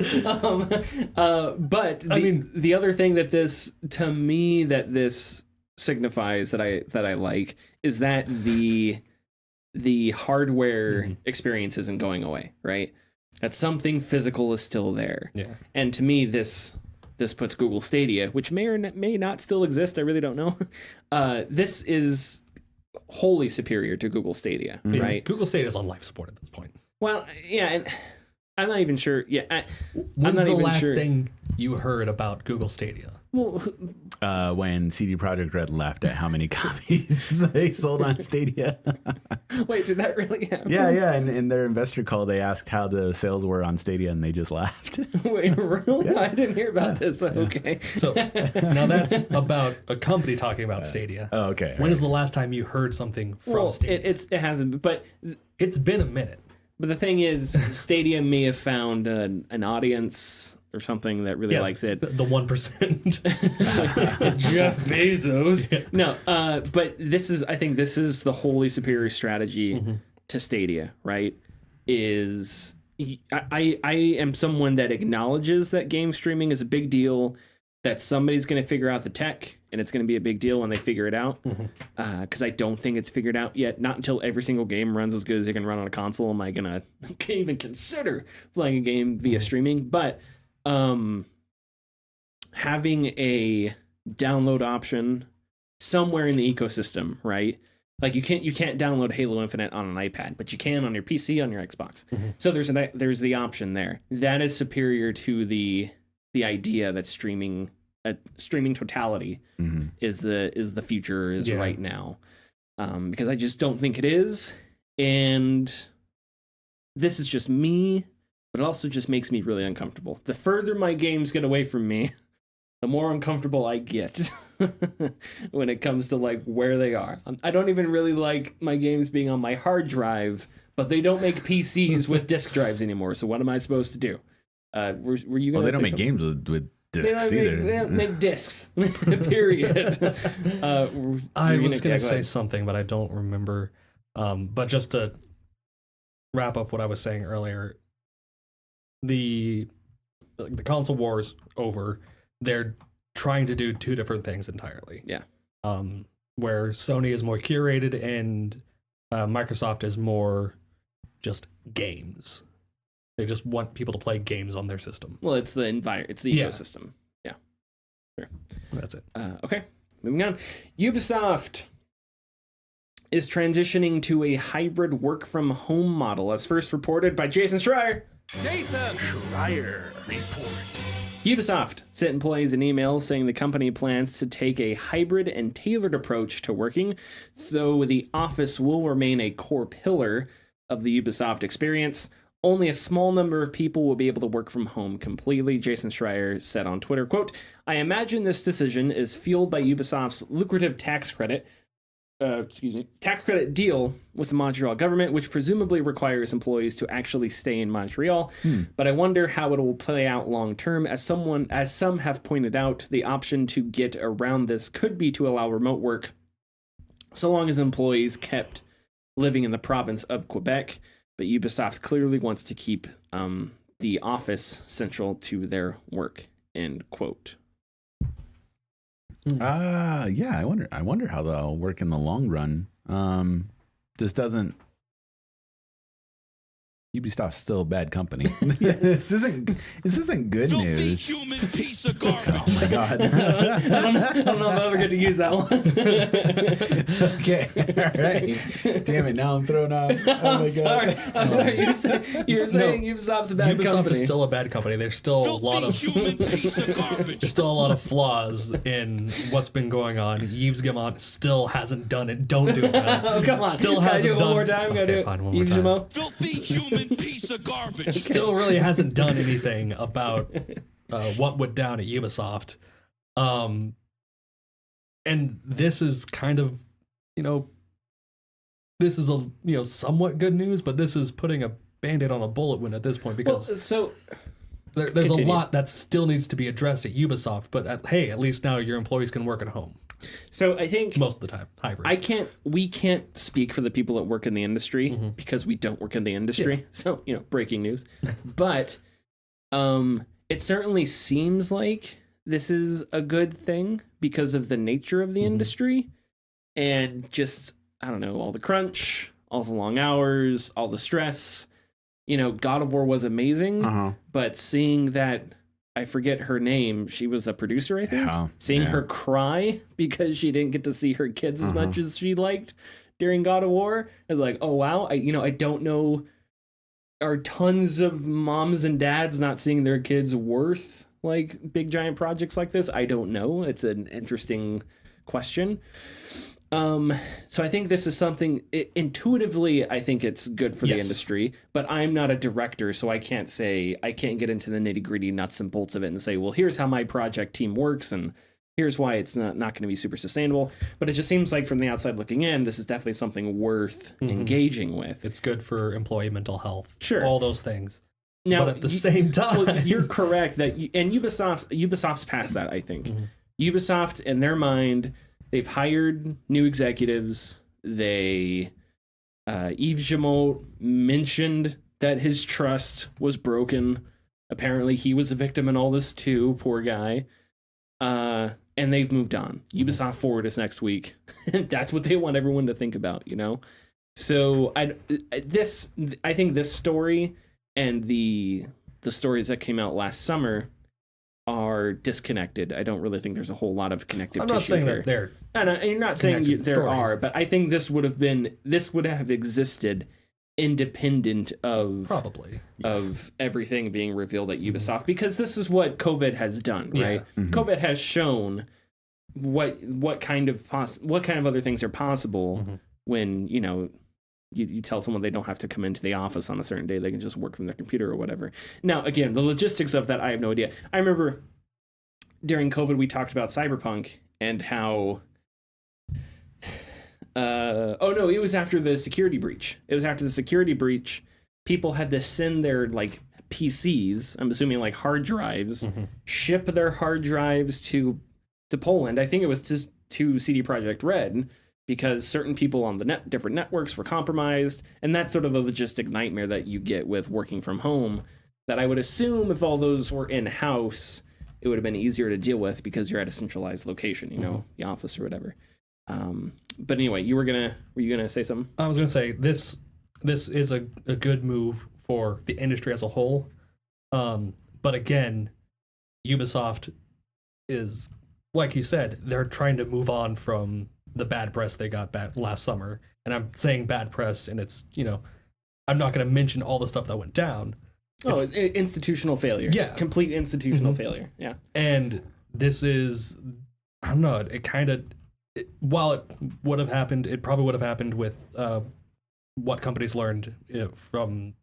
But the other thing that this signifies that I like is that the hardware experience isn't going away, right? That something physical is still there. Yeah. And to me, this puts Google Stadia, which may or may not still exist, I really don't know. This is wholly superior to Google Stadia, right? Google Stadia is on life support at this point. Well, yeah, and I'm not even sure. Yeah, When's the last thing you heard about Google Stadia? Well, when CD Projekt Red left at how many copies they sold on Stadia. Wait, did that really happen? Yeah. And in their investor call, they asked how the sales were on Stadia, and they just laughed. Wait, really? Yeah. I didn't hear about this. Okay. So now that's about a company talking about Stadia. Oh, okay. When is the last time you heard something from Stadia? It hasn't, but it's been a minute. But the thing is, Stadia may have found an audience or something that really likes it. The 1%. Jeff Bezos. Yeah. No, but I think this is the wholly superior strategy to Stadia, right? I am someone that acknowledges that game streaming is a big deal, that somebody's going to figure out the tech, and it's going to be a big deal when they figure it out. Because I don't think it's figured out yet. Not until every single game runs as good as it can run on a console am I going to even consider playing a game via streaming. But having a download option somewhere in the ecosystem, right? Like you can't download Halo Infinite on an iPad, but you can on your PC, on your Xbox. So there's the option there. That is superior to the idea that streaming totality is the future right now, because I just don't think it is. And this is just me, but it also just makes me really uncomfortable. The further my games get away from me, the more uncomfortable I get when it comes to like where they are. I don't even really like my games being on my hard drive, but they don't make PCs with disk drives anymore. So what am I supposed to do? Were you? Well, they don't make games with discs either. They don't make discs. Period. I was going to say something, but I don't remember. But just to wrap up what I was saying earlier, the console war's over. They're trying to do two different things entirely. Yeah. Where Sony is more curated and Microsoft is more just games. They just want people to play games on their system. Well, it's the ecosystem. Yeah. Sure. That's it. Okay. Moving on. Ubisoft is transitioning to a hybrid work from home model, as first reported by Jason Schreier. Schreier report. Ubisoft sent employees an email saying the company plans to take a hybrid and tailored approach to working, though the office will remain a core pillar of the Ubisoft experience. Only a small number of people will be able to work from home completely, Jason Schreier said on Twitter, quote, I imagine this decision is fueled by Ubisoft's lucrative tax credit deal with the Montreal government, which presumably requires employees to actually stay in Montreal. But I wonder how it will play out long term. As some have pointed out, the option to get around this could be to allow remote work, so long as employees kept living in the province of Quebec. But Ubisoft clearly wants to keep the office central to their work. End quote. Yeah, I wonder how they'll work in the long run. This doesn't. Ubisoft's still a bad company. This isn't good Filthy news. human piece of garbage. Oh my god. I don't know if I ever get to use that one. Okay, all right. Damn it! Now I'm thrown off. Oh my god. I'm sorry. You were saying Ubisoft's a bad Ubisoft company. is still a bad company. There's still a lot of human piece of garbage. there's still a lot of flaws in what's been going on. Yves Guillemot still hasn't done it. Don't do it. Man. Oh, come on. Still Gotta hasn't do it done one more time. Gotta do it. Fine, one more Yves time. Guillemot. Filthy human piece of garbage. Still really hasn't done anything about what went down at Ubisoft. And this is kind of, this is somewhat good news, but this is putting a Band-Aid on a bullet wound at this point because there's continue. a lot that still needs to be addressed at Ubisoft, but at least now your employees can work at home. So I think Most of the time, hybrid. we can't speak for the people that work in the industry because we don't work in the industry. Yeah. So, breaking news. But it certainly seems like this is a good thing because of the nature of the industry and just, I don't know, all the crunch, all the long hours, all the stress. God of War was amazing, but seeing that, I forget her name. She was a producer, I think. Seeing her cry because she didn't get to see her kids as much as she liked during God of War. I was like, oh wow. I don't know. Are tons of moms and dads not seeing their kids worth like big giant projects like this? I don't know. It's an interesting question. So I think this is something intuitively, I think it's good for the industry, but I'm not a director, so I can't get into the nitty gritty nuts and bolts of it and say, well, here's how my project team works and here's why it's not going to be super sustainable. But it just seems like from the outside looking in, this is definitely something worth engaging with. It's good for employee mental health. Sure. All those things. Now, but at the same time, you're correct that, and Ubisoft's past that, I think. Ubisoft, in their mind, they've hired new executives. Yves Guillemot mentioned that his trust was broken. Apparently, he was a victim in all this too. Poor guy. And they've moved on. Ubisoft Forward is next week. That's what they want everyone to think about, So I think this story and the stories that came out last summer are disconnected. I don't really think there's a whole lot of connective tissue. I'm not saying here. that they're. And you're not saying there are, but I think this would have existed independent of of everything being revealed at Ubisoft, because this is what COVID has done, right? COVID has shown what kind of other things are possible when you tell someone they don't have to come into the office on a certain day. They can just work from their computer or whatever. Now, again, the logistics of that, I have no idea. I remember during COVID, we talked about Cyberpunk and how... it was after the security breach. People had to send their, PCs, I'm assuming like hard drives, ship their hard drives to Poland. I think it was to CD Projekt Red, because certain people on the different networks were compromised, and that's sort of the logistic nightmare that you get with working from home, that I would assume if all those were in-house, it would have been easier to deal with because you're at a centralized location, you know, the office or whatever. But anyway, were you gonna say something? I was gonna say this is a good move for the industry as a whole. But again, Ubisoft is, like you said, they're trying to move on from the bad press they got back last summer. And I'm saying bad press, and it's, you know, I'm not going to mention all the stuff that went down. Oh, it's institutional failure. Yeah. Complete institutional failure. Yeah. And this is, I don't know, while it would have happened, it probably would have happened with what companies learned from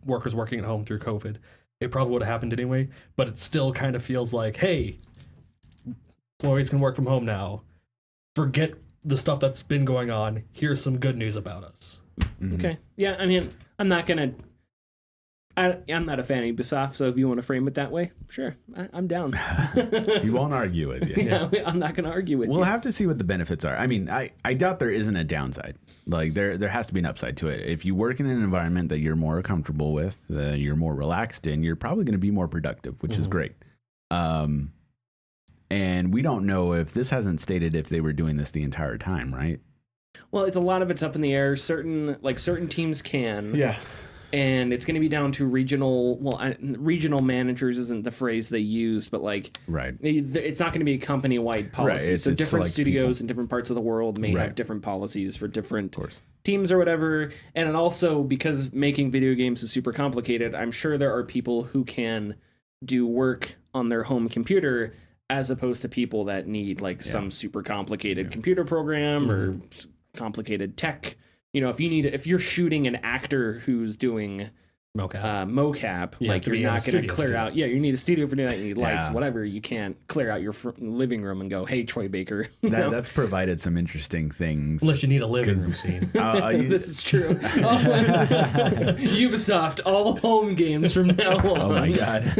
workers working at home through COVID. It probably would have happened anyway, but it still kind of feels like, hey, employees can work from home now. Forget the stuff that's been going on. Here's some good news about us. Okay. Yeah, I mean, I'm not a fan of Ubisoft, so if you want to frame it that way, sure, I'm down. We won't argue with you. Yeah, I'm not going to argue with you. We'll have to see what the benefits are. I mean, I doubt there isn't a downside. Like, there has to be an upside to it. If you work in an environment that you're more comfortable with, you're more relaxed in, you're probably going to be more productive, which is great. And we don't know if this hasn't stated if they were doing this the entire time, right? Well, a lot of it's up in the air. Certain teams can. Yeah. And it's going to be down to regional managers isn't the phrase they used, but right. It's not going to be a company-wide policy. Right. So different studios people in different parts of the world may have different policies for different teams or whatever. And it also, because making video games is super complicated, I'm sure there are people who can do work on their home computer as opposed to people that need some super complicated computer program or complicated tech. You know, if you're shooting an actor who's doing mocap, you're not going to clear out. Yeah, you need a studio for doing that. You need lights, whatever. You can't clear out your living room and go, "Hey, Troy Baker." That's provided some interesting things. Unless you need a living room scene. This is true. Ubisoft, all home games from now on. Oh my god.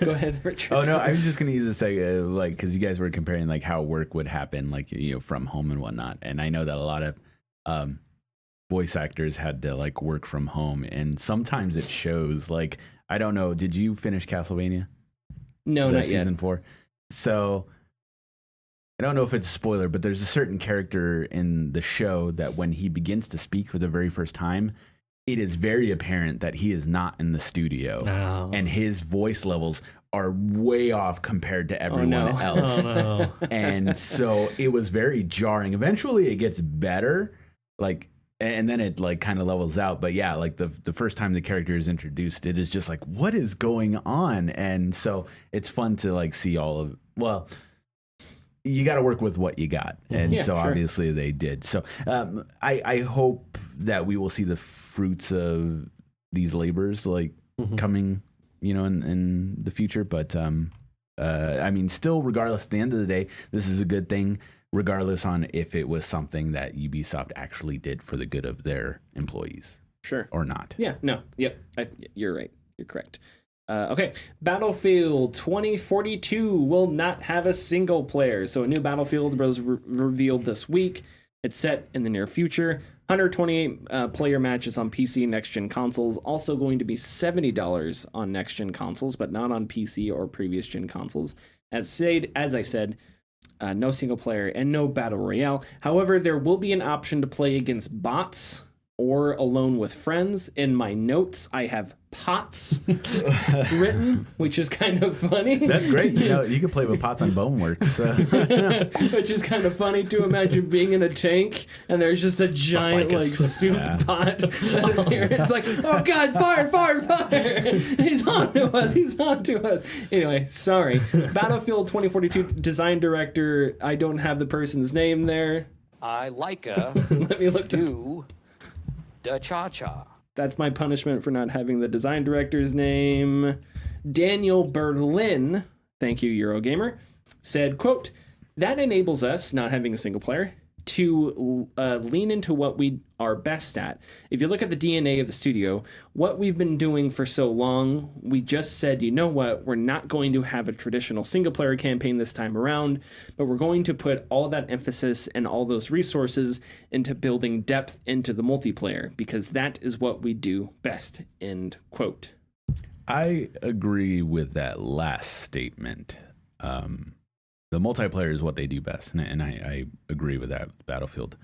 Go ahead, Richard. Oh no, I was just going to use this because you guys were comparing how work would happen, from home and whatnot, and I know that a lot of voice actors had to work from home, and sometimes it shows. I don't know, did you finish Castlevania? No, not yet. Season 4. So I don't know if it's a spoiler, but there's a certain character in the show that when he begins to speak for the very first time, it is very apparent that he is not in the studio, and his voice levels are way off compared to everyone else. Oh, no. And so it was very jarring. Eventually it gets better, and then it kind of levels out. But yeah, the first time the character is introduced, it is just what is going on? And so it's fun to see all of, well, you got to work with what you got. And obviously they did. So I hope that we will see the fruits of these labors coming, in the future. But I mean, still, regardless, at the end of the day, this is a good thing, regardless on if it was something that Ubisoft actually did for the good of their employees. Sure. Or not. Yeah, no. Yep. You're right. You're correct. Okay. Battlefield 2042 will not have a single player. So a new Battlefield was revealed this week. It's set in the near future. 128 player matches on PC and next-gen consoles. Also going to be $70 on next-gen consoles, but not on PC or previous-gen consoles. As I said, no single player and no battle royale. However, there will be an option to play against bots or alone with friends. In my notes, I have POTS written, which is kind of funny. That's great. You can play with POTS on Boneworks. Which is kind of funny to imagine being in a tank and there's just a giant soup pot on here. It's oh god, fire! He's on to us. Anyway, sorry. Battlefield 2042 design director. I don't have the person's name there. I like Let me look this. The cha-cha. That's my punishment for not having the design director's name. Daniel Berlin, thank you, Eurogamer, said, quote, "That enables us, not having a single player, to lean into what we are best at. If you look at the DNA of the studio, what we've been doing for so long, we just said, you know what, we're not going to have a traditional single player campaign this time around, but we're going to put all that emphasis and all those resources into building depth into the multiplayer, because that is what we do best, end quote. I agree with that last statement. The multiplayer is what they do best, and I agree with that, Battlefield.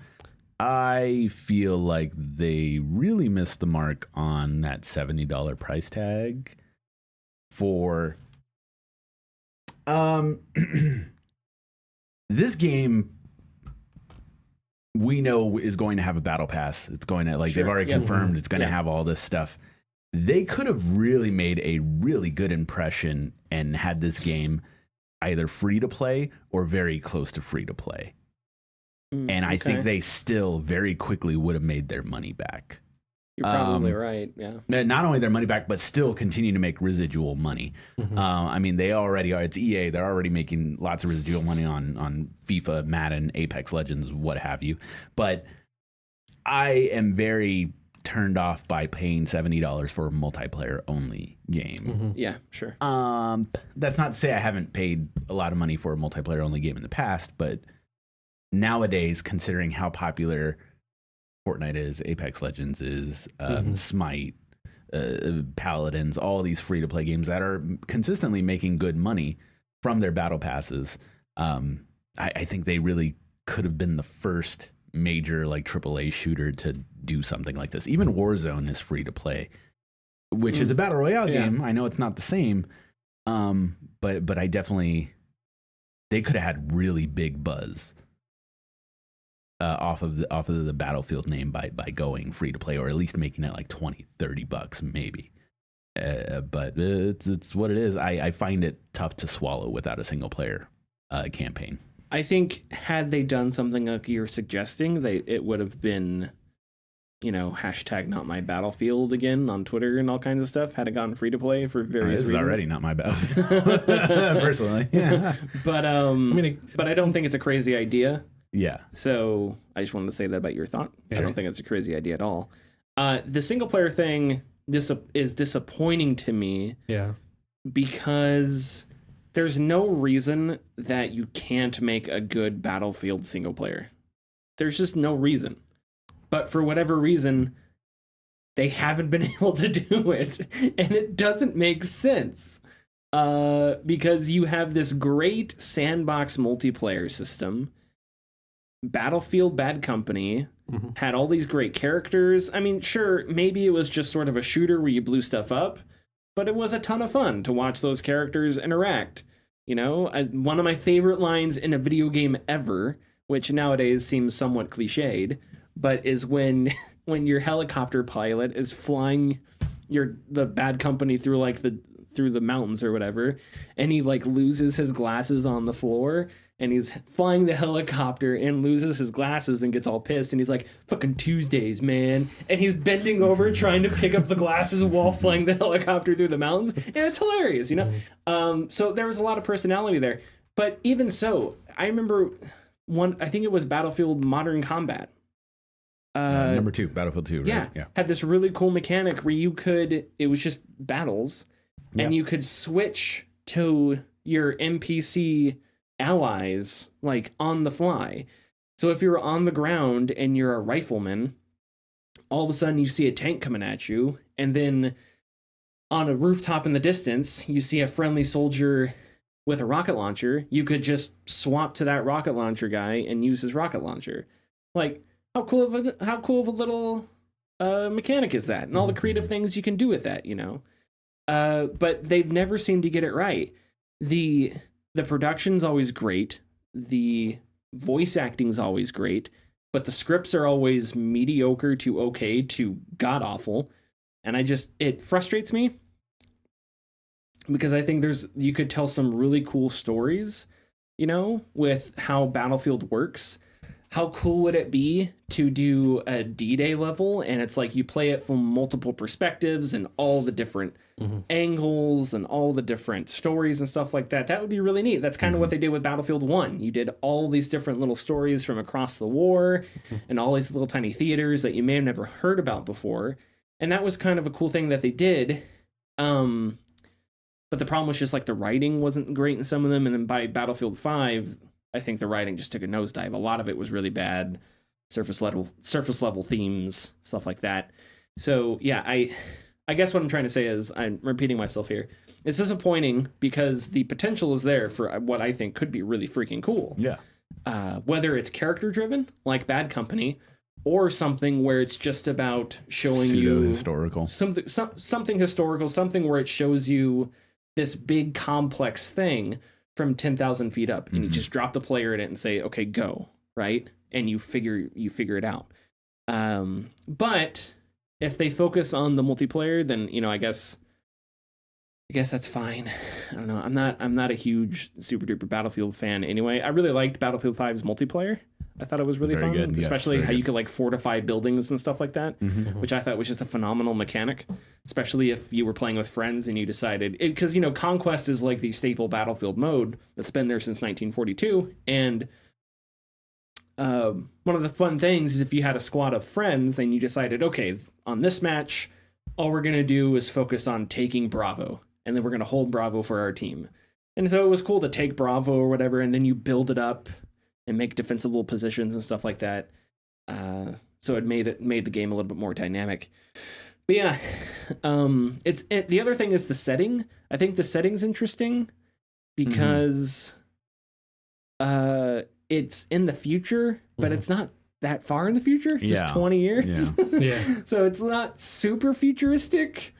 I feel like they really missed the mark on that $70 price tag for this game. We know is going to have a battle pass. It's going to, like, they've already confirmed it's going to have all this stuff. They could have really made a really good impression and had this game either free to play or very close to free to play. And I think they still very quickly would have made their money back. You're probably right. Yeah. Not only their money back, but still continue to make residual money. I mean, they already are. It's EA. They're already making lots of residual money on FIFA, Madden, Apex Legends, what have you. But I am very turned off by paying $70 for a multiplayer only game. Yeah, sure. That's not to say I haven't paid a lot of money for a multiplayer only game in the past, but nowadays, considering how popular Fortnite is, Apex Legends is, Smite, Paladins, all these free to play games that are consistently making good money from their battle passes, I think they really could have been the first major like AAA shooter to do something like this. Even Warzone is free to play, which is a battle royale game. I know it's not the same, but I definitely, they could have had really big buzz off of the Battlefield name by going free to play, or at least making it like $20-$30 maybe. But it's what it is. I find it tough to swallow without a single player campaign. I think had they done something like you're suggesting, it would have been, hashtag not my Battlefield again on Twitter and all kinds of stuff. Had it gotten free to play for various reasons. This is already not my Battlefield, personally. Yeah. But I don't think it's a crazy idea. Yeah. So I just wanted to say that about your thought. I don't think it's a crazy idea at all. The single player thing is disappointing to me. Yeah. Because there's no reason that you can't make a good Battlefield single player. There's just no reason. But for whatever reason, they haven't been able to do it. And it doesn't make sense. Because you have this great sandbox multiplayer system. Battlefield Bad Company had all these great characters. I mean, sure, maybe it was just sort of a shooter where you blew stuff up, but it was a ton of fun to watch those characters interact. One of my favorite lines in a video game ever, which nowadays seems somewhat cliched, but is when your helicopter pilot is flying the Bad Company through the mountains or whatever, and he like loses his glasses on the floor, and he's flying the helicopter and loses his glasses and gets all pissed, and he's like, fucking Tuesdays, man. And he's bending over trying to pick up the glasses while flying the helicopter through the mountains. And it's hilarious, So there was a lot of personality there. But even so, I remember I think it was Battlefield Modern Combat. Number 2, Battlefield 2, right? Yeah. Had this really cool mechanic where it was just battles, and you could switch to your NPC allies like on the fly. So if you're on the ground and you're a rifleman, all of a sudden you see a tank coming at you, and then on a rooftop in the distance you see a friendly soldier with a rocket launcher. You could just swap to that rocket launcher guy and use his rocket launcher. Like, how cool of a little mechanic is that, and all the creative things you can do with that, but they've never seemed to get it right. The production's always great. The voice acting's always great, but the scripts are always mediocre to okay to god awful. And it frustrates me because I think you could tell some really cool stories, with how Battlefield works. How cool would it be to do a D-Day level, and it's like you play it from multiple perspectives and all the different angles and all the different stories and stuff like that. That would be really neat. That's kind of what they did with Battlefield 1. You did all these different little stories from across the war and all these little tiny theaters that you may have never heard about before. And that was kind of a cool thing that they did. But the problem was just like the writing wasn't great in some of them. And then by Battlefield 5, I think the writing just took a nosedive. A lot of it was really bad. Surface level themes, stuff like that. So yeah, I guess what I'm trying to say is, I'm repeating myself here, it's disappointing because the potential is there for what I think could be really freaking cool. Yeah. Whether it's character driven, like Bad Company, or something where it's just about showing you historical something historical, something where it shows you this big complex thing from 10,000 feet up, and you just drop the player in it and say, okay, go, right? And you figure it out. But if they focus on the multiplayer, then, you know, I guess that's fine. I don't know. I'm not a huge super duper Battlefield fan anyway. I really liked Battlefield 5's multiplayer. I thought it was really fun, good. especially Yes, how you could like fortify buildings and stuff like that, which I thought was just a phenomenal mechanic, especially if you were playing with friends and you decided, because, you know, Conquest is like the staple Battlefield mode that's been there since 1942. And one of the fun things is if you had a squad of friends and you decided, okay, on this match, all we're going to do is focus on taking Bravo, and then we're going to hold Bravo for our team. And so it was cool to take Bravo or whatever, and then you build it up and make defensible positions and stuff like that. So it made the game a little bit more dynamic. But yeah, the other thing is the setting. I think the setting's interesting because it's in the future, but it's not that far in the future. It's just 20 years. Yeah. So it's not super futuristic.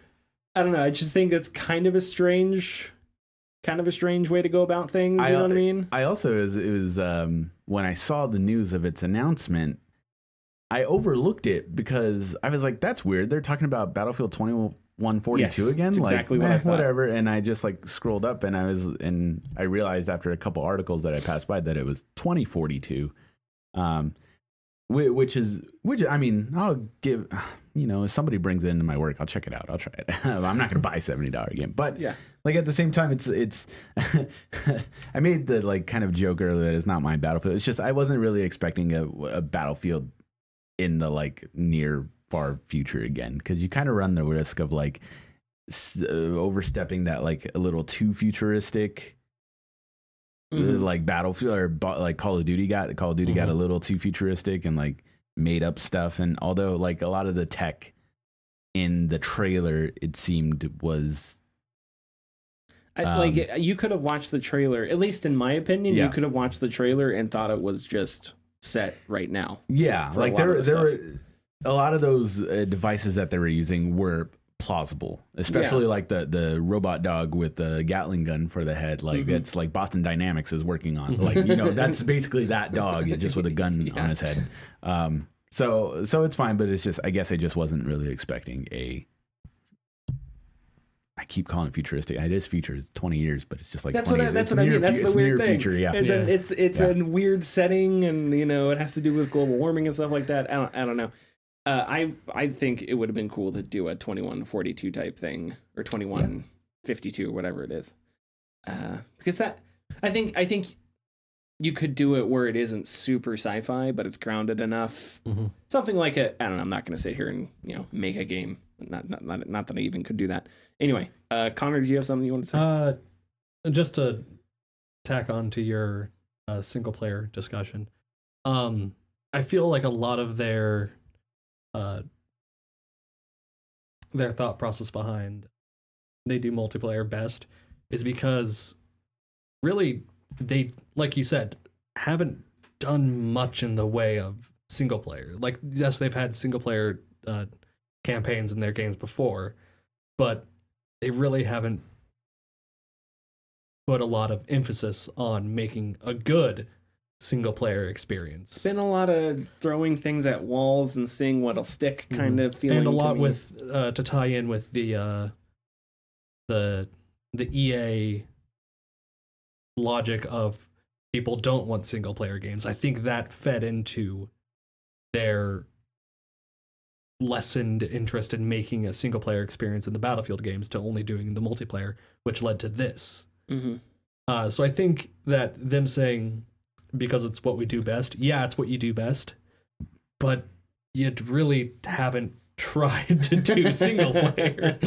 I don't know. I just think that's kind of a strange way to go about things. You know what I mean? I also, it was when I saw the news of its announcement, I overlooked it because I was like, that's weird. They're talking about Battlefield 2142 again. That's exactly what I thought. Whatever. And I just like scrolled up and I realized after a couple articles that I passed by that it was 2042. Which I mean, I'll give, you know, if somebody brings it into my work, I'll check it out. I'll try it. I'm not going to buy a $70 game, but yeah, like at the same time, it's, I made the like kind of joke earlier that it's not my Battlefield. It's just, I wasn't really expecting a Battlefield in the like near far future again. Cause you kind of run the risk of like overstepping that like a little too futuristic, like Battlefield or like Call of Duty got a little too futuristic and like made up stuff. And although like a lot of the tech in the trailer, it seemed was like you could have watched the trailer, at least in my opinion, you could have watched the trailer and thought it was just set right now. Yeah. Like there were a lot of those devices that they were using were plausible, especially like the robot dog with the Gatling gun for the head. Like it's like Boston Dynamics is working on, like, you know, that's basically that dog just with a gun on his head. So it's fine, but it's just, I guess I just wasn't really expecting I keep calling it futuristic. It is future. It's 20 years, but it's just like that's what I mean. That's the weird thing. Future, yeah. It's a weird setting, and you know it has to do with global warming and stuff like that. I don't know. I think it would have been cool to do a 2142 type thing or 2152 or whatever it is, because that I think you could do it where it isn't super sci-fi, but it's grounded enough. Something like I don't know. I'm not going to sit here and make a game. Not that I even could do that. Anyway, Connor, do you have something you want to say? Just to tack on to your single player discussion, I feel like a lot of their thought process behind they do multiplayer best is because really they, like you said, haven't done much in the way of single player. Like, yes, they've had single player campaigns in their games before, but they really haven't put a lot of emphasis on making a good single player experience. It's been a lot of throwing things at walls and seeing what'll stick kind of feeling. And a lot with to tie in with the EA logic of people don't want single player games. I think that fed into their lessened interest in making a single player experience in the Battlefield games to only doing the multiplayer, which led to this. So I think that them saying, because it's what we do best, yeah, it's what you do best, but you really haven't tried to do single player.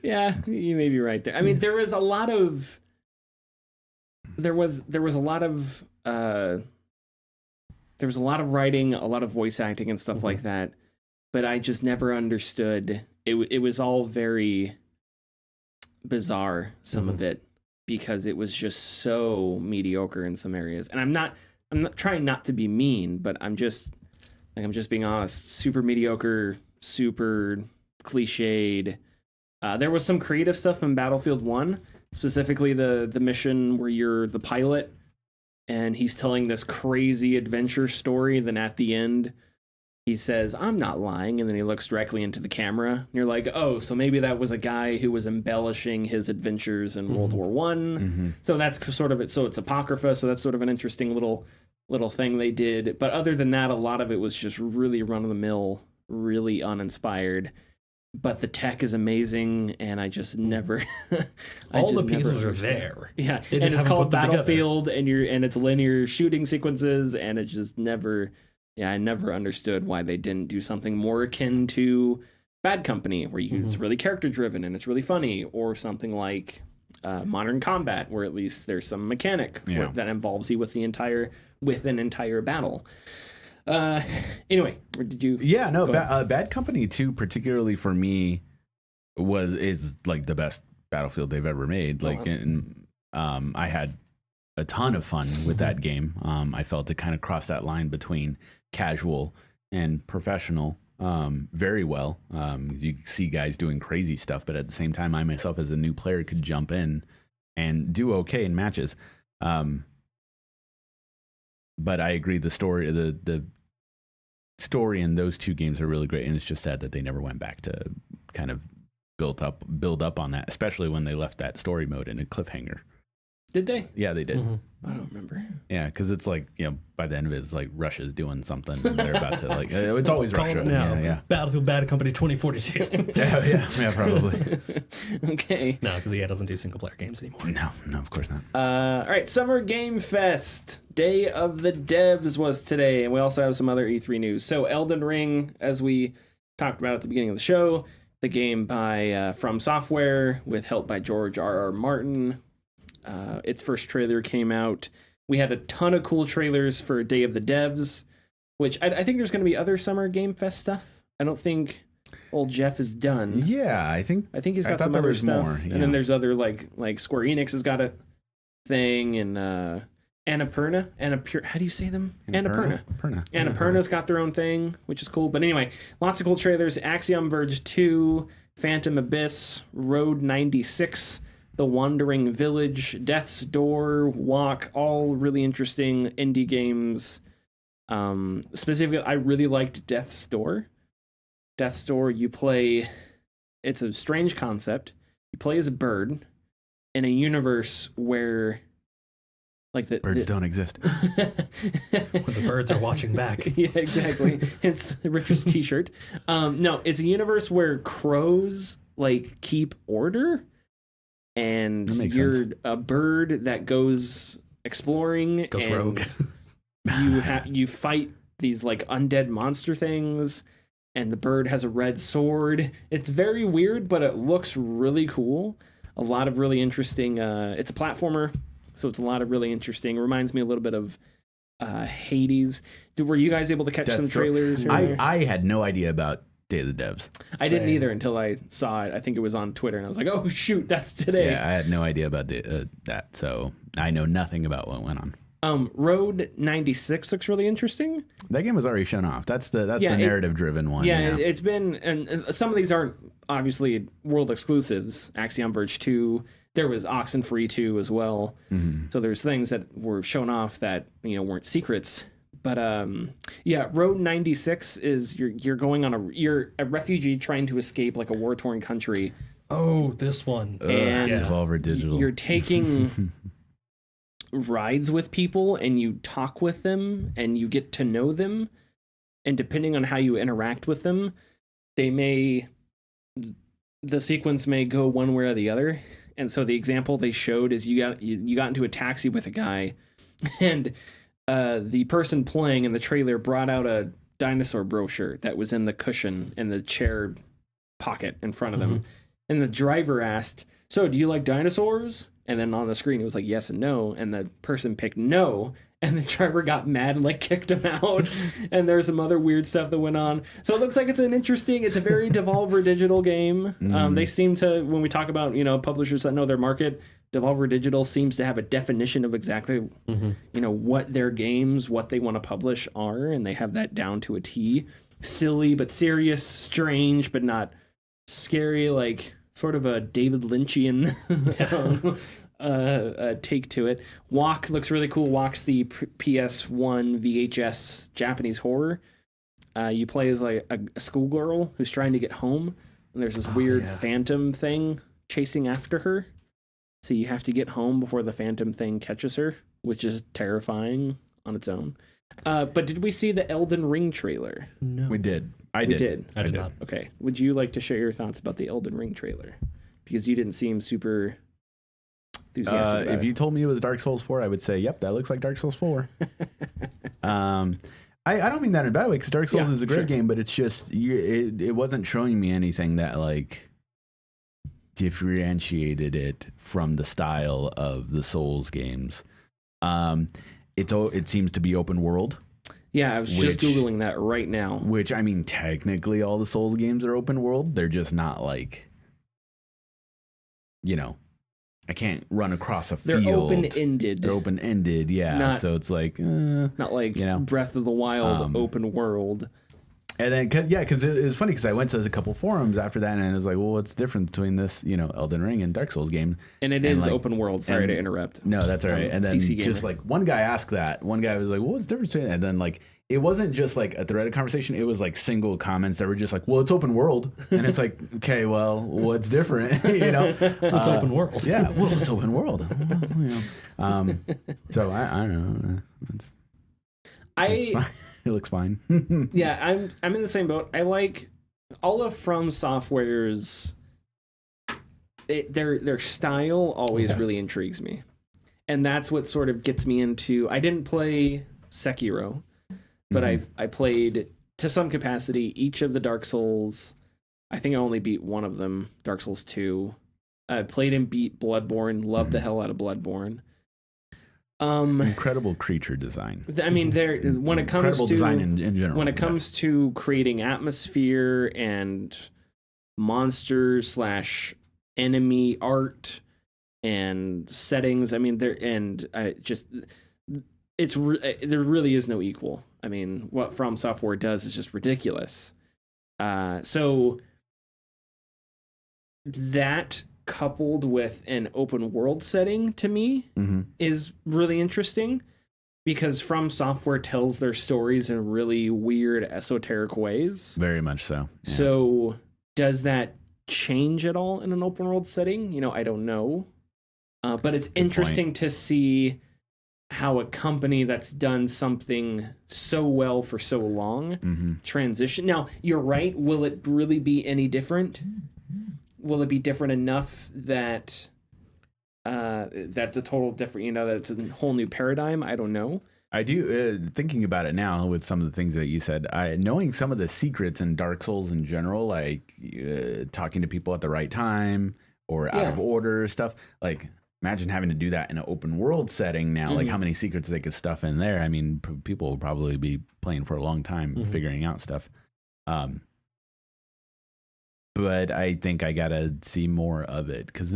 Yeah, you may be right there. I mean, there was a lot of writing, a lot of voice acting and stuff like that, but I just never understood. It was all very bizarre, some of it, because it was just so mediocre in some areas. And I'm not trying not to be mean, but I'm just being honest. Super mediocre, super cliched. There was some creative stuff in Battlefield 1, specifically the mission where you're the pilot and he's telling this crazy adventure story. Then at the end, he says, "I'm not lying," and then he looks directly into the camera. And you're like, oh, so maybe that was a guy who was embellishing his adventures in World War One. So that's sort of it. So it's Apocrypha. So that's sort of an interesting little thing they did. But other than that, a lot of it was just really run of the mill, really uninspired. But the tech is amazing, and I just never. All the pieces are there. Yeah, and it's called Battlefield, and it's linear shooting sequences, and it just never. Yeah, I never understood why they didn't do something more akin to Bad Company, where it's really character driven and it's really funny, or something like Modern Combat, where at least there's some mechanic that involves you with an entire battle. Anyway, did you? Yeah, no, Bad Company 2, particularly for me, is like the best Battlefield they've ever made. Like, I had a ton of fun with that game. I felt it kind of crossed that line between casual and professional very well. You see guys doing crazy stuff, but at the same time, I myself as a new player could jump in and do okay in matches. But I agree, the story in those two games are really great, and it's just sad that they never went back to kind of build up on that, especially when they left that story mode in a cliffhanger. Did they? Yeah, they did. I don't remember. Yeah, because it's like, by the end of it, it's like Russia's doing something and they're about to it's always Russia. Yeah. Battlefield Bad Company 2042. yeah, probably. Okay. No, because he doesn't do single player games anymore. No, of course not. All right, Summer Game Fest. Day of the Devs was today, and we also have some other E3 news. So Elden Ring, as we talked about at the beginning of the show, the game by From Software with help by George R.R. Martin. Its first trailer came out. We had a ton of cool trailers for Day of the Devs, which I think there's going to be other Summer Game Fest stuff. I don't think old Jeff is done. Yeah, I think he's got some other stuff. More, and then there's other like Square Enix has got a thing, and Annapurna. How do you say them? Annapurna. Annapurna's got their own thing, which is cool. But anyway, lots of cool trailers. Axiom Verge 2, Phantom Abyss, Road 96, The Wandering Village, Death's Door, Walk, all really interesting indie games. Specifically, I really liked Death's Door. Death's Door, it's a strange concept. You play as a bird in a universe where birds don't exist. When the birds are watching back. Yeah, exactly. It's Richard's t-shirt. No, it's a universe where crows keep order. And you're sense. A bird that goes exploring. Goes rogue. You fight these undead monster things, and the bird has a red sword. It's very weird, but it looks really cool. A lot of really interesting. It's a platformer, so it's a lot of really interesting. It reminds me a little bit of Hades. Were you guys able to catch some trailers? I had no idea about Day of the Devs. I didn't either until I saw it. I think it was on Twitter, and I was like, "Oh shoot, that's today." Yeah, I had no idea about that, so I know nothing about what went on. Road 96 looks really interesting. That game was already shown off. That's the narrative-driven one. Yeah, it's been, and some of these aren't obviously world exclusives. Axiom Verge 2. There was Oxenfree 2 as well. Mm-hmm. So there's things that were shown off that weren't secrets. But Road 96 is you're going on you're a refugee trying to escape a war-torn country. Oh, this one. And Devolver Digital. You're taking rides with people, and you talk with them, and you get to know them. And depending on how you interact with them, the sequence may go one way or the other. And so the example they showed is you got into a taxi with a guy, and the person playing in the trailer brought out a dinosaur brochure that was in the cushion in the chair pocket in front of them. And the driver asked, "So, do you like dinosaurs?" And then on the screen it was like yes and no, and the person picked no. And the driver got mad and like kicked him out. And there's some other weird stuff that went on. So it looks like it's a very Devolver Digital game. They seem to, when we talk about, publishers that know their market, Devolver Digital seems to have a definition of exactly, what their games, what they want to publish are. And they have that down to a T. Silly, but serious, strange, but not scary, like sort of a David Lynchian take to it. Walk looks really cool. Walk's the PS1 VHS Japanese horror. You play as like a schoolgirl who's trying to get home, and there's this weird phantom thing chasing after her. So you have to get home before the phantom thing catches her, which is terrifying on its own. But did we see the Elden Ring trailer? No. We did. I did not. Okay. Would you like to share your thoughts about the Elden Ring trailer? Because you didn't seem super enthusiastic. If you told me it was Dark Souls 4, I would say, yep, that looks like Dark Souls 4. I don't mean that in a bad way, because Dark Souls is a great game, but it's just, it wasn't showing me anything that like differentiated it from the style of the Souls games. It seems to be open world. Yeah, I was just Googling that right now. Which, I mean, technically all the Souls games are open world. They're just not like, I can't run across a field. They're open-ended. They're open-ended, yeah. So it's like... not like Breath of the Wild open world. And then, because it was funny, because I went to a couple forums after that, and it was like, well, what's the difference between this, Elden Ring and Dark Souls game? And it is like, open world. Sorry to interrupt. No, that's all right. And then just like one guy asked that. One guy was like, well, what's the difference? And then like, it wasn't just like a threaded conversation. It was like single comments that were just like, well, it's open world. And it's like, okay, well, what's different? It's open world. Yeah, well, it's open world. So I don't know. It looks fine. Yeah, I'm in the same boat. I like all of From Software's their style always really intrigues me. And that's what sort of gets me into. I didn't play Sekiro, but I played to some capacity each of the Dark Souls. I think I only beat one of them, Dark Souls 2. I played and beat Bloodborne, loved the hell out of Bloodborne. Incredible creature design. I mean, when it comes to design in general, when it comes to creating atmosphere and monster / enemy art and settings, I mean, there really is no equal. I mean, what From Software does is just ridiculous. So that coupled with an open world setting to me is really interesting, because From Software tells their stories in really weird esoteric ways. Very much so. Yeah. So does that change at all in an open world setting? I don't know. But it's interesting to see how a company that's done something so well for so long transition. Now, you're right. Will it really be any different? Will it be different enough that that's a total different, that it's a whole new paradigm? I don't know. I do, thinking about it now with some of the things that you said, knowing some of the secrets in Dark Souls in general, like talking to people at the right time or out of order stuff, like imagine having to do that in an open world setting now, like how many secrets they could stuff in there. I mean, people will probably be playing for a long time figuring out stuff. But I think I gotta see more of it, because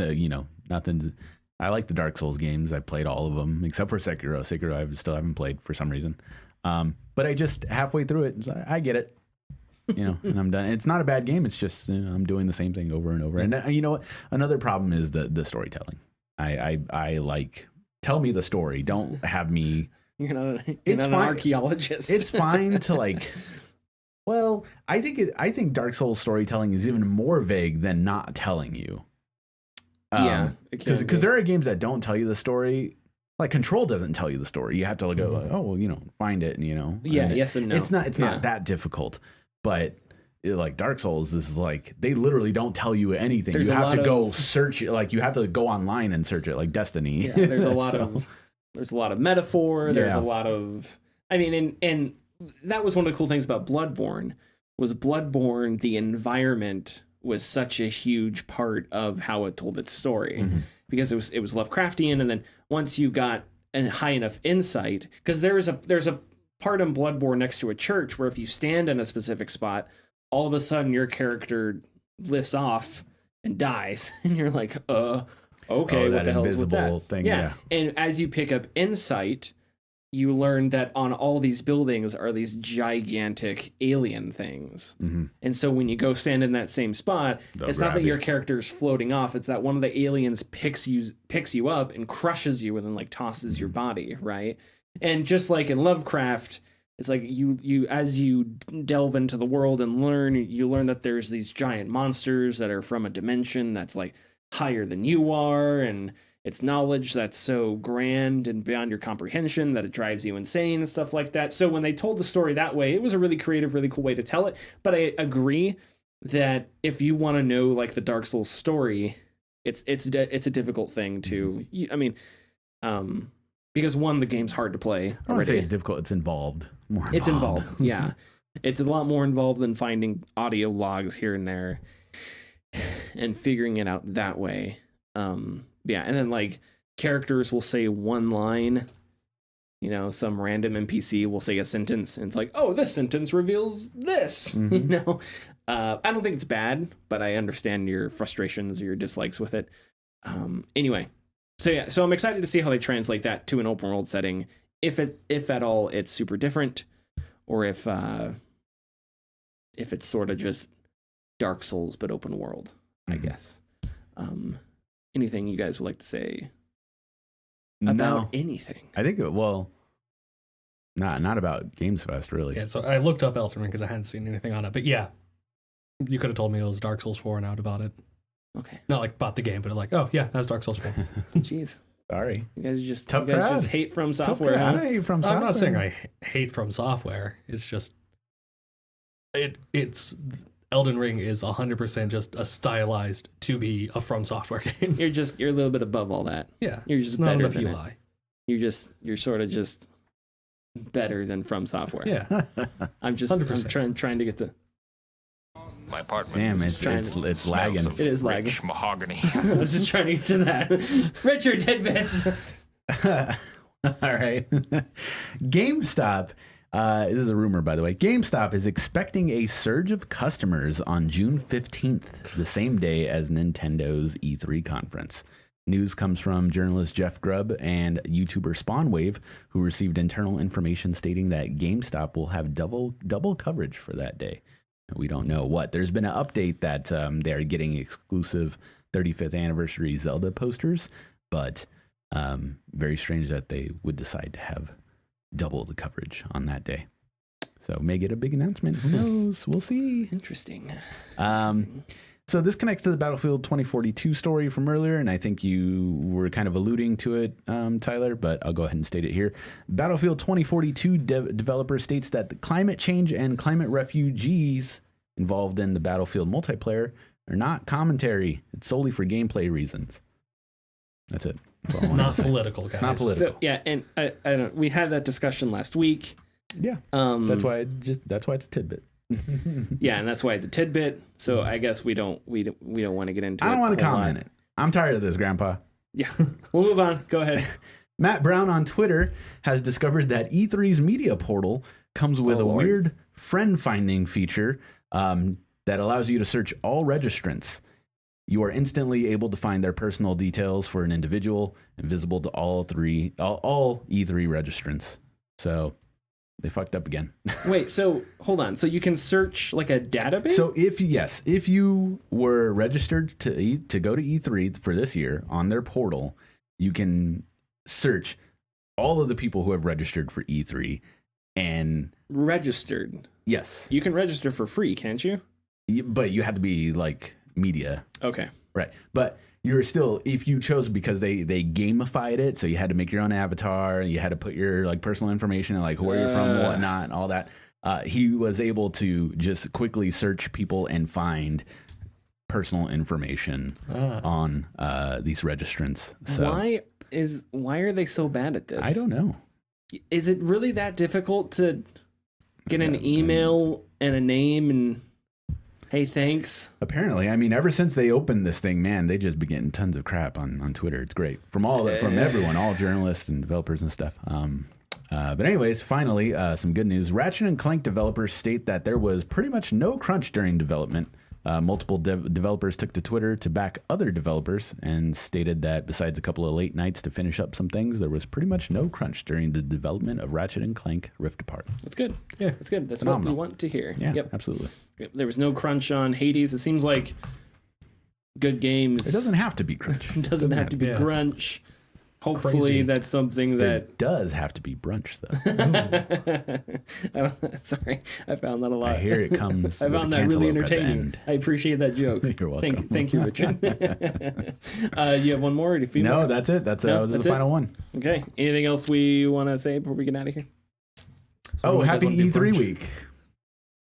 nothing. I like the Dark Souls games. I played all of them except for Sekiro. Sekiro I still haven't played for some reason. But I just halfway through it, I get it, and I'm done. It's not a bad game. It's just I'm doing the same thing over and over. And you know what? Another problem is the storytelling. I like, tell me the story. Don't have me. You're not an archaeologist. It's fine to like. Well, I think Dark Souls storytelling is even more vague than not telling you. Because there are games that don't tell you the story. Like Control doesn't tell you the story. You have to go, find it, and Yeah, yes and no. It's not that difficult. But like Dark Souls, this is like they literally don't tell you anything. There's you a have to lot go of- search it. Like you have to go online and search it, like Destiny. Yeah, there's a lot So- of there's a lot of metaphor. There's Yeah. a lot of I mean, and that was one of the cool things about Bloodborne. The environment was such a huge part of how it told its story because it was Lovecraftian, and then once you got a high enough insight, because there's a part in Bloodborne next to a church where if you stand in a specific spot, all of a sudden your character lifts off and dies, and you're like, okay, Oh, what the hell is with that? invisible thing, yeah. And as you pick up insight, you learn that on all these buildings are these gigantic alien things. And so when you go stand in that same spot, They'll it's not grab that your you. character's floating off. It's that one of the aliens picks you up and crushes you and then like tosses your body, right? And just like in Lovecraft, it's like you as you delve into the world and you learn that there's these giant monsters that are from a dimension that's like higher than you are, and it's knowledge that's so grand and beyond your comprehension that it drives you insane and stuff like that. So when they told the story that way, it was a really creative, really cool way to tell it. But I agree that if you want to know like the Dark Souls story, it's a difficult thing to. I mean, because one, the game's hard to play I don't want to say already. it's difficult. It's involved. It's involved. Yeah, it's a lot more involved than finding audio logs here and there and figuring it out that way. Yeah, and then like characters will say one line, some random NPC will say a sentence, and it's like, oh, this sentence reveals this. I don't think it's bad, but I understand your frustrations or your dislikes with it. Anyway, so I'm excited to see how they translate that to an open world setting, if at all it's super different, or if it's sort of just Dark Souls but open world, I guess. Anything you guys would like to say about anything? I think not about Games Fest really. Yeah, so I looked up Elden Ring because I hadn't seen anything on it. But yeah, you could have told me it was Dark Souls 4 and out about it. Okay. Not like about the game, but like, oh yeah, that's Dark Souls 4. Jeez. Sorry. You guys just Tough crowd. hate From Tough Software, crowd. huh? I hate From I'm not saying Software. I hate From Software. It's just it's Elden Ring is 100% just a stylized to be a From Software game. You're a little bit above all that. Yeah, You're just it's not better enough than you it. lie. You're sort of just better than From Software. Yeah, I'm 100%. trying to get to. My apartment. Damn, is it's lagging. smells of It is lagging. rich mahogany. I was just trying to get to that. Richard Tidbits. All right. GameStop. This is a rumor, by the way. GameStop is expecting a surge of customers on June 15th, the same day as Nintendo's E3 conference. News comes from journalist Jeff Grubb and YouTuber Spawnwave, who received internal information stating that GameStop will have double coverage for that day. We don't know what. There's been an update that they're getting exclusive 35th anniversary Zelda posters, but very strange that they would decide to have double the coverage on that day. So may get a big announcement. Who knows? We'll see. Interesting. So this connects to the Battlefield 2042 story from earlier, and I think you were kind of alluding to it, Tyler, but I'll go ahead and state it here. Battlefield 2042 developer states that the climate change and climate refugees involved in the Battlefield multiplayer are not commentary. It's solely for gameplay reasons. That's it. That's all I it's wanted not to say. political, guys. It's not political. So yeah, and I don't. We had that discussion last week. Yeah, that's why it's a tidbit. Yeah, and that's why it's a tidbit. So I guess we don't want to get into it. I don't want to a whole comment lot. it. I'm tired of this, Grandpa. Yeah, we'll move on. Go ahead. Matt Brown on Twitter has discovered that E3's media portal comes with a Lord. weird friend-finding feature that allows you to search all registrants. You are instantly able to find their personal details for an individual and visible to all E3 registrants. So they fucked up again. Wait, so hold on. So you can search like a database? So if you were registered to go to E3 for this year on their portal, you can search all of the people who have registered for E3 and registered. yes, You can register for free, can't you? but you had to be like media, Okay. right? But you're still, if you chose, because they gamified it, so you had to make your own avatar, and you had to put your like personal information and like where you're from, whatnot, and all that. he was able to just quickly search people and find personal information on these registrants. So why are they so bad at this? I don't know. Is it really that difficult to get an email and a name and hey, thanks? Apparently. I mean, ever since they opened this thing, man, they just been getting tons of crap on Twitter. It's great. From everyone, all journalists and developers and stuff. But anyways, finally, some good news. Ratchet & Clank developers state that there was pretty much no crunch during development. Multiple developers took to Twitter to back other developers and stated that besides a couple of late nights to finish up some things, there was pretty much no crunch during the development of Ratchet & Clank Rift Apart. That's good. Yeah, that's good. That's phenomenal. what we want to hear. Yeah, yep. absolutely. Yep. There was no crunch on Hades. It seems like good games. It doesn't have to be crunch. It doesn't have to be crunch. Hopefully Crazy. That's something There that does have to be brunch, though. Sorry, I found that a lot. I hear it comes. I with found a that really cantaloupe at the entertaining. end. I appreciate that joke. You're welcome. Thank you, Richard. You have one more? Or do you feel No, more? that's it. That was the it? final one. Okay. Anything else we want to say before we get out of here? Oh, you guys happy wanna do E3 brunch? week.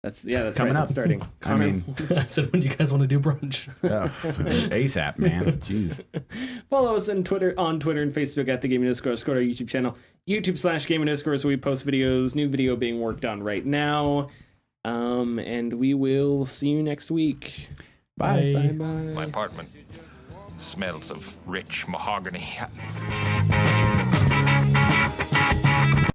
That's Coming right. up. That's starting. I Connor, mean, I said, when do you guys want to do brunch? ASAP, man. Jeez. follow us on Twitter and Facebook at the Gaming Discourse. Go to our YouTube channel, YouTube/Gaming Discourse, where we post videos. New video being worked on right now. And we will see you next week. Bye. Bye bye. My apartment smells of rich mahogany.